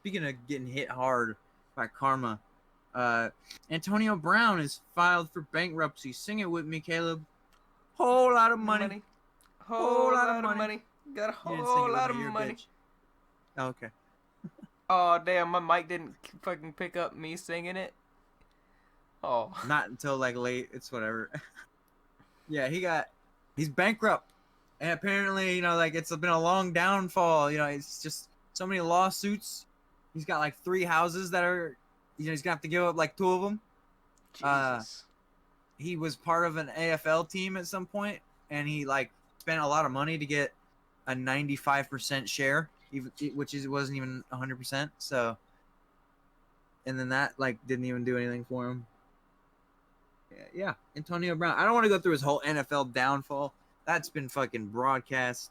S1: Speaking of getting hit hard by karma, Antonio Brown is filed for bankruptcy. Sing it with me, Caleb. Whole lot of money.
S2: Whole lot of money. Got a whole lot of money.
S1: Bitch. Oh, okay.
S2: Oh, damn, my mic didn't fucking pick up me singing it. Oh.
S1: Not until like late. It's whatever. Yeah, he's bankrupt. And apparently, it's been a long downfall. It's just so many lawsuits. He's got like 3 houses that are, he's gonna have to give up like 2 of them.
S2: Jesus.
S1: He was part of an AFL team at some point, and he like spent a lot of money to get a 95% share, which wasn't even 100%. So, and then that like didn't even do anything for him. Yeah, Antonio Brown. I don't want to go through his whole NFL downfall. That's been fucking broadcast.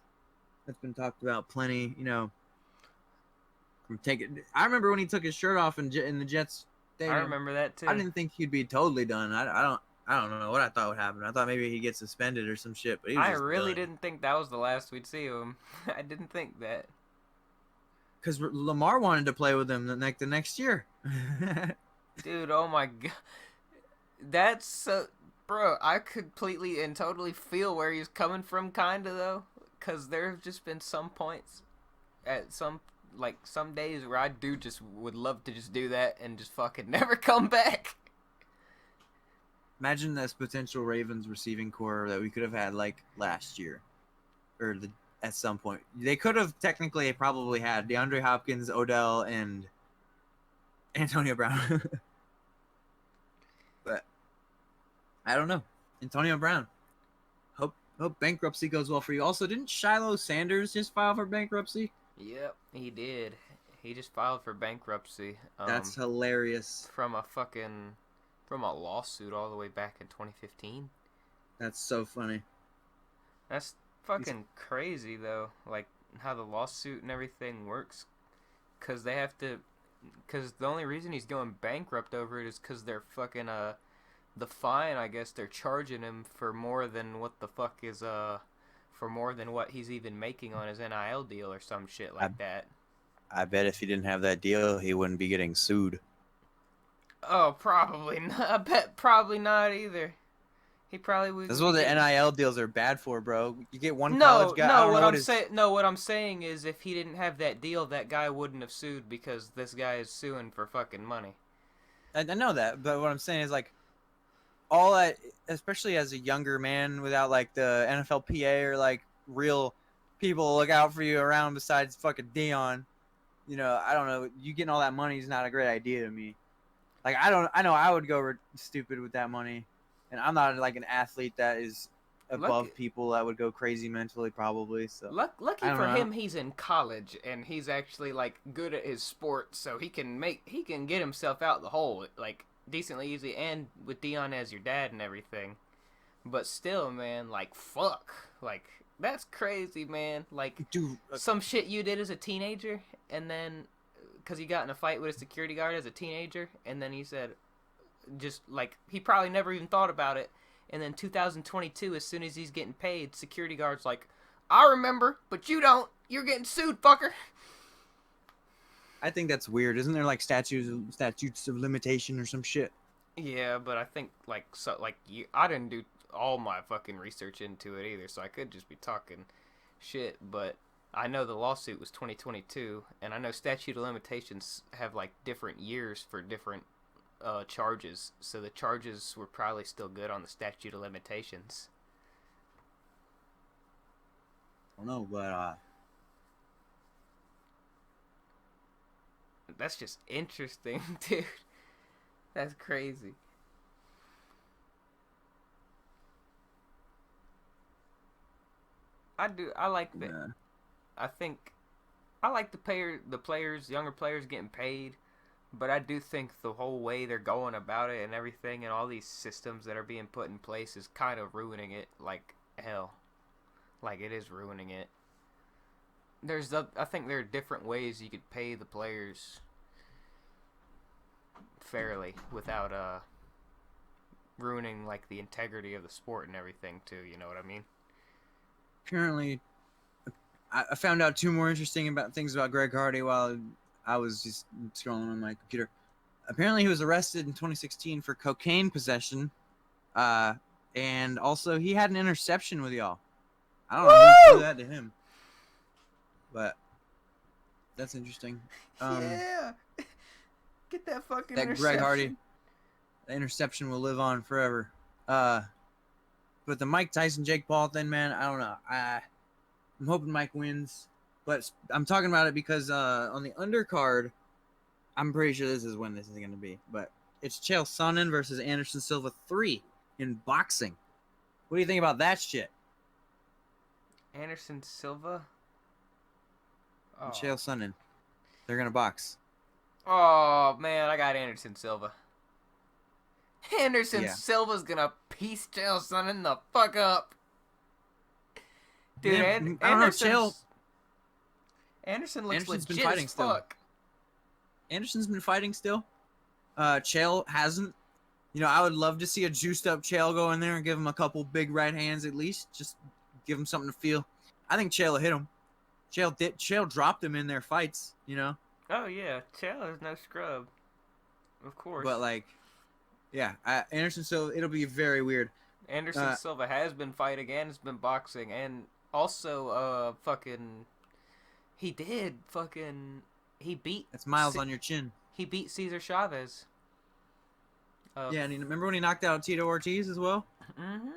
S1: That's been talked about plenty. I remember when he took his shirt off in the Jets stadium.
S2: I remember that too.
S1: I didn't think he'd be totally done. I don't. I don't know what I thought would happen. I thought maybe he'd get suspended or some shit, but he was
S2: I
S1: just
S2: really
S1: done.
S2: didn't think that was the last we'd see of him. I didn't think that.
S1: Because Lamar wanted to play with him the next year.
S2: Dude, oh my god. That's so... Bro, I completely and totally feel where he's coming from, kinda, though. Because there have just been some points at some days where I just would love to just do that and just fucking never come back.
S1: Imagine this potential Ravens receiving core that we could have had like last year, or at some point. They could have technically probably had DeAndre Hopkins, Odell, and Antonio Brown. But I don't know. Antonio Brown. Hope bankruptcy goes well for you. Also, didn't Shiloh Sanders just file for bankruptcy?
S2: Yep, he did. He just filed for bankruptcy.
S1: That's hilarious.
S2: From a lawsuit all the way back in 2015.
S1: That's so funny.
S2: That's fucking crazy, though. Like, how the lawsuit and everything works. Because the only reason he's going bankrupt over it is because they're fucking, the fine, I guess, they're charging him for more than what the fuck is, for more than what he's even making on his NIL deal or some shit like that.
S1: I bet if he didn't have that deal, he wouldn't be getting sued.
S2: Oh, probably not. I bet probably not either. He probably would.
S1: This is what the NIL deals are bad for, bro. You get one college guy.
S2: What I'm saying is, if he didn't have that deal, that guy wouldn't have sued because this guy is suing for fucking money.
S1: I know that, but what I'm saying is like, especially as a younger man without like the NFLPA or like real people to look out for you around besides fucking Dion. You know, I don't know. You getting all that money is not a great idea to me. Like, I know I would go stupid with that money. And I'm not like an athlete that is above people that would go crazy mentally probably. So
S2: lucky for him, he's in college and he's actually like good at his sport, so he can get himself out the hole like decently easy, and with Dion as your dad and everything. But still, man, like fuck, like that's crazy, man. Like, dude, some shit you did as a teenager, and then because you got in a fight with a security guard as a teenager, and then he said, just like he probably never even thought about it, and then 2022, as soon as he's getting paid, security guard's like, I remember, but you don't. You're getting sued, fucker.
S1: I think that's weird. Isn't there like statutes of limitation or some shit?
S2: Yeah, but I think I didn't do all my fucking research into it either, so I could just be talking shit. But I know the lawsuit was 2022, and I know statute of limitations have like different years for different charges, so the charges were probably still good on the statute of limitations.
S1: I don't know, but
S2: that's just interesting, dude. That's crazy. I like that. Yeah. I think I like the players, younger players getting paid, but I do think the whole way they're going about it and everything and all these systems that are being put in place is kind of ruining it like hell. Like, it is ruining it. I think there are different ways you could pay the players fairly without ruining like the integrity of the sport and everything too, you know what I mean?
S1: Apparently, I found out two more interesting things about Greg Hardy while I was just scrolling on my computer. Apparently, he was arrested in 2016 for cocaine possession, and also he had an interception with y'all. I don't know who threw that to him, but that's interesting.
S2: Yeah, get that fucking
S1: that
S2: interception.
S1: Greg Hardy, the interception will live on forever. But the Mike Tyson Jake Paul thing, man, I don't know. I'm hoping Mike wins, but I'm talking about it because on the undercard, I'm pretty sure this is when this is going to be. But it's Chael Sonnen versus Anderson Silva 3 in boxing. What do you think about that shit?
S2: Anderson Silva?
S1: Oh. Chael Sonnen. They're going to box.
S2: Oh, man, I got Anderson Silva. Anderson Silva's going to piece Chael Sonnen the fuck up. Dude,
S1: I don't know, Chael.
S2: Anderson looks
S1: Anderson's
S2: legit
S1: been fighting
S2: as fuck.
S1: Still. Anderson's been fighting still. Chael hasn't. I would love to see a juiced up Chael go in there and give him a couple big right hands at least. Just give him something to feel. I think Chael will hit him. Chael dropped him in their fights,
S2: Oh yeah, Chael is no scrub, of course.
S1: But like, yeah, Anderson Silva, it'll be very weird.
S2: Anderson Silva has been fighting and has been boxing, and also he beat.
S1: That's miles on your chin.
S2: He beat Cesar Chavez.
S1: Yeah, and remember when he knocked out Tito Ortiz as well?
S2: Mm-hmm.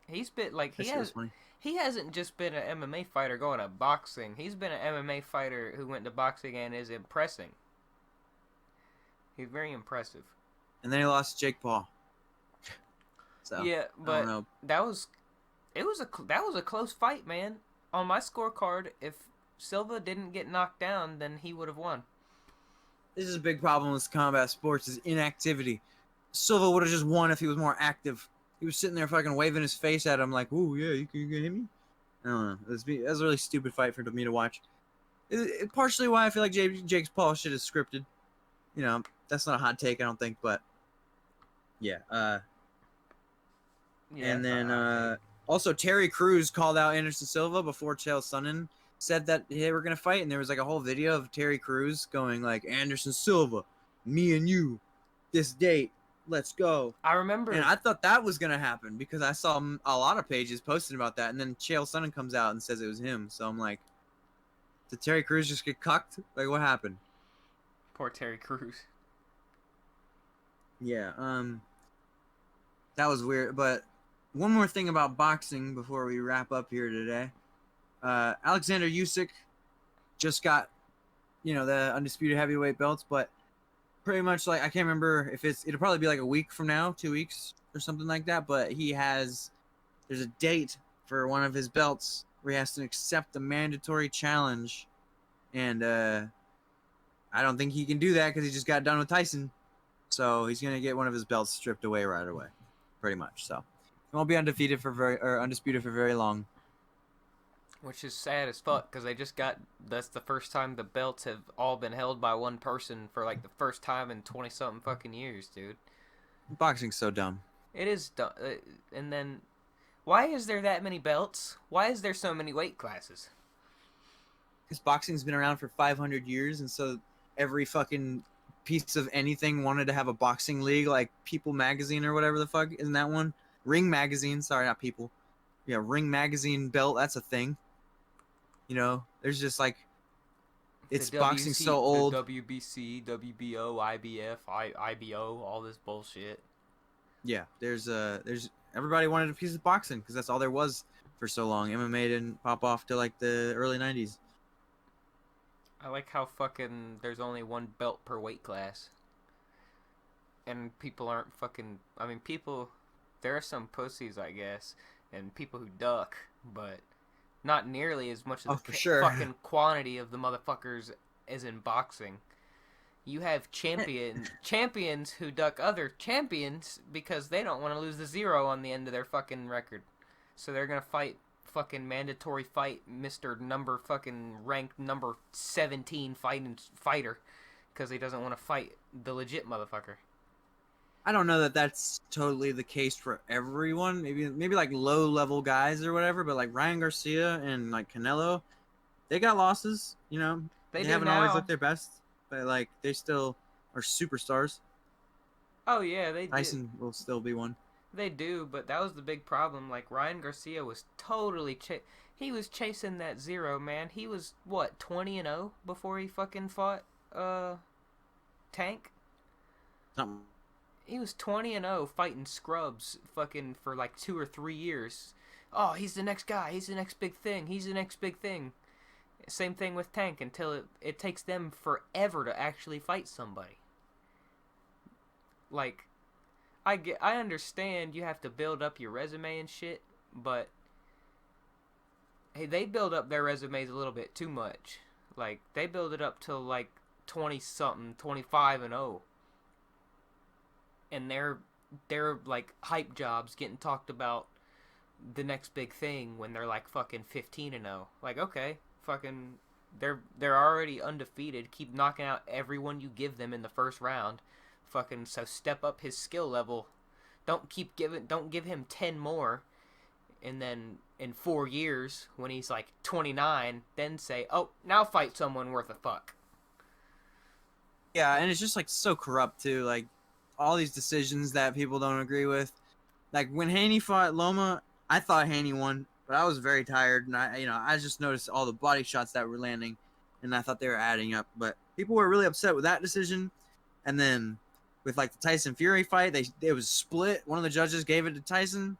S2: He's been like
S1: Funny.
S2: he hasn't just been an MMA fighter going to boxing. He's been an MMA fighter who went to boxing and is impressing. He's very impressive.
S1: And then he lost to Jake Paul. So
S2: yeah, but that was a close fight, man. On my scorecard, if Silva didn't get knocked down, then he would have won.
S1: This is a big problem with combat sports: is inactivity. Silva would have just won if he was more active. He was sitting there fucking waving his face at him like, "Ooh, yeah, you can hit me." I don't know. It was a really stupid fight for me to watch. It partially why I feel like Jake Paul shit is scripted. That's not a hot take, I don't think, but yeah. And then also Terry Crews called out Anderson Silva before Chael Sonnen said that they were gonna fight, and there was like a whole video of Terry Crews going like, "Anderson Silva, me and you, this date. Let's go."
S2: I remember,
S1: and I thought that was gonna happen because I saw a lot of pages posting about that, and then Chael Sonnen comes out and says it was him. So I'm like, did Terry Crews just get cucked? Like, what happened?
S2: Poor Terry Crews.
S1: Yeah, that was weird. But one more thing about boxing before we wrap up here today. Alexander Usyk just got, the undisputed heavyweight belts, but pretty much like I can't remember if it'll probably be like a week from now, 2 weeks or something like that. But there's a date for one of his belts where he has to accept the mandatory challenge, and I don't think he can do that because he just got done with Tyson, so he's gonna get one of his belts stripped away right away, pretty much. So he won't be undisputed for very long.
S2: Which is sad as fuck because that's the first time the belts have all been held by one person for like the first time in 20-something fucking years, dude.
S1: Boxing's so dumb.
S2: It is dumb. And then, why is there that many belts? Why is there so many weight classes?
S1: Because boxing's been around for 500 years, and so every fucking piece of anything wanted to have a boxing league, like People Magazine or whatever the fuck. Isn't that one? Ring Magazine. Sorry, not People. Yeah, Ring Magazine belt. That's a thing. There's just like, it's boxing so old.
S2: The WBC, WBO, IBF, IBO, all this bullshit.
S1: Yeah, there's everybody wanted a piece of boxing because that's all there was for so long. MMA didn't pop off till like the early 90s.
S2: I like how fucking there's only one belt per weight class. And people aren't fucking, there are some pussies, I guess, and people who duck, but not nearly as much as fucking quantity of the motherfuckers as in boxing. You have champions who duck other champions because they don't want to lose the 0 on the end of their fucking record. So they're gonna fight fucking mandatory fight Mr. number fucking ranked number 17 fighter because he doesn't want to fight the legit motherfucker.
S1: I don't know that that's totally the case for everyone. Maybe like low level guys or whatever, but like Ryan Garcia and like Canelo, they got losses. They haven't always looked their best, but like they still are superstars.
S2: Oh yeah,
S1: Tyson will still be one.
S2: They do, but that was the big problem. Like Ryan Garcia was totally he was chasing that 0, man. He was what 20-0 before he fucking fought Tank.
S1: Something.
S2: He was 20-0 fighting scrubs fucking for like 2 or 3 years. Oh, he's the next guy. He's the next big thing. He's the next big thing. Same thing with Tank until it takes them forever to actually fight somebody. Like, I understand you have to build up your resume and shit, but hey, they build up their resumes a little bit too much. Like, they build it up to like 20-something, 25-0. And they're like hype jobs getting talked about the next big thing when they're like fucking 15-0. Like, okay, fucking they're already undefeated. Keep knocking out everyone you give them in the first round. fucking so step up his skill level. Don't give him 10 more, and then in 4 years when he's like 29, then say, oh, now fight someone worth a fuck.
S1: Yeah, and it's just like so corrupt too. Like all these decisions that people don't agree with. Like when Haney fought Loma, I thought Haney won, but I was very tired, and I just noticed all the body shots that were landing, and I thought they were adding up. But people were really upset with that decision, and then with like the Tyson Fury fight, it was split. One of the judges gave it to Tyson,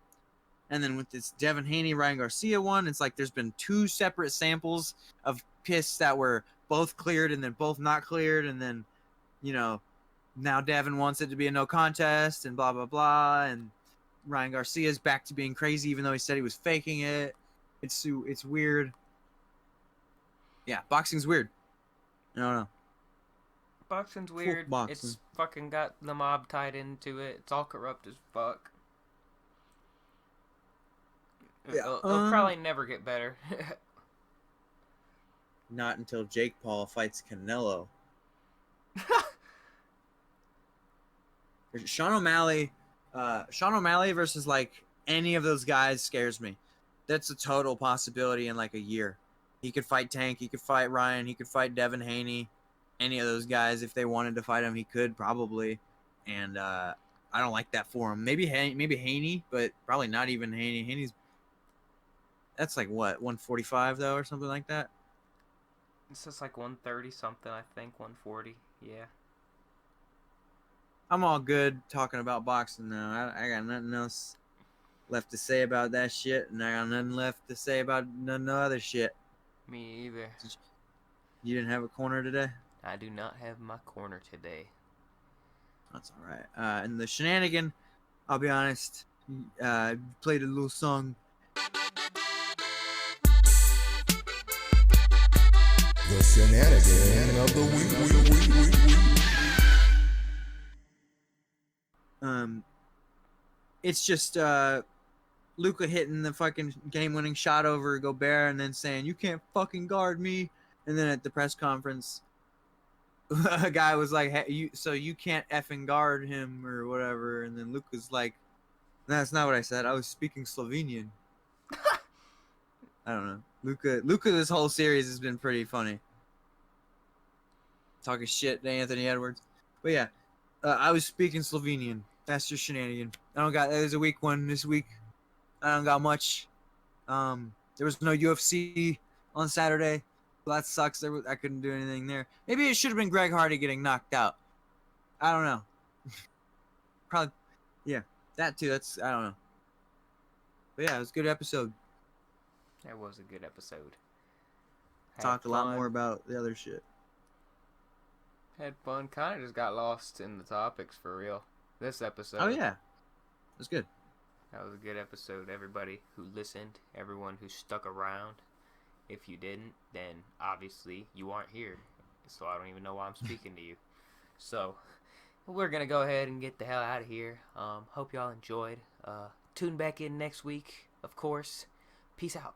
S1: and then with this Devin Haney Ryan Garcia one, it's like there's been 2 separate samples of piss that were both cleared and then both not cleared, and then now Devin wants it to be a no contest and blah blah blah, and Ryan Garcia's back to being crazy even though he said he was faking it. It's weird. Yeah, boxing's weird. I don't know.
S2: Boxing's weird.
S1: Boxing.
S2: It's fucking got the mob tied into it. It's all corrupt as fuck.
S1: Yeah,
S2: It'll probably never get better.
S1: Not until Jake Paul fights Canelo. Sean O'Malley versus like any of those guys scares me. That's a total possibility in like a year. He could fight Tank, he could fight Ryan, he could fight Devin Haney. Any of those guys, if they wanted to fight him, he could probably. And I don't like that for him. Maybe Haney, but probably not even Haney. Haney's that's like what, 145 though, or something like that.
S2: It's just like 130 something, I think, 140. Yeah.
S1: I'm all good talking about boxing now. I got nothing else left to say about that shit, and I got nothing left to say about none other shit.
S2: Me either.
S1: You didn't have a corner today?
S2: I do not have my corner today.
S1: That's all right. And the shenanigan, I'll be honest, played a little song.
S4: The shenanigan of the week.
S1: It's just Luka hitting the fucking game-winning shot over Gobert and then saying, "You can't fucking guard me." And then at the press conference, a guy was like, "Hey, you can't effing guard him or whatever." And then Luka's like, "That's not what I said. I was speaking Slovenian." I don't know. Luka, this whole series has been pretty funny. Talking shit to Anthony Edwards. But yeah, I was speaking Slovenian. That's just shenanigan. There's a weak one this week. I don't got much. There was no UFC on Saturday. So that sucks. I couldn't do anything there. Maybe it should have been Greg Hardy getting knocked out. I don't know. Probably, yeah. That too. I don't know. But yeah, it was a good episode.
S2: That was a good episode.
S1: Talked a lot more about the other shit.
S2: Had fun. Kind of just got lost in the topics for real. This episode.
S1: Oh yeah. It was good.
S2: That was a good episode. Everybody who listened, everyone who stuck around. If you didn't, then obviously you aren't here. So I don't even know why I'm speaking to you. So we're going to go ahead and get the hell out of here. Hope y'all enjoyed. Tune back in next week, of course. Peace out.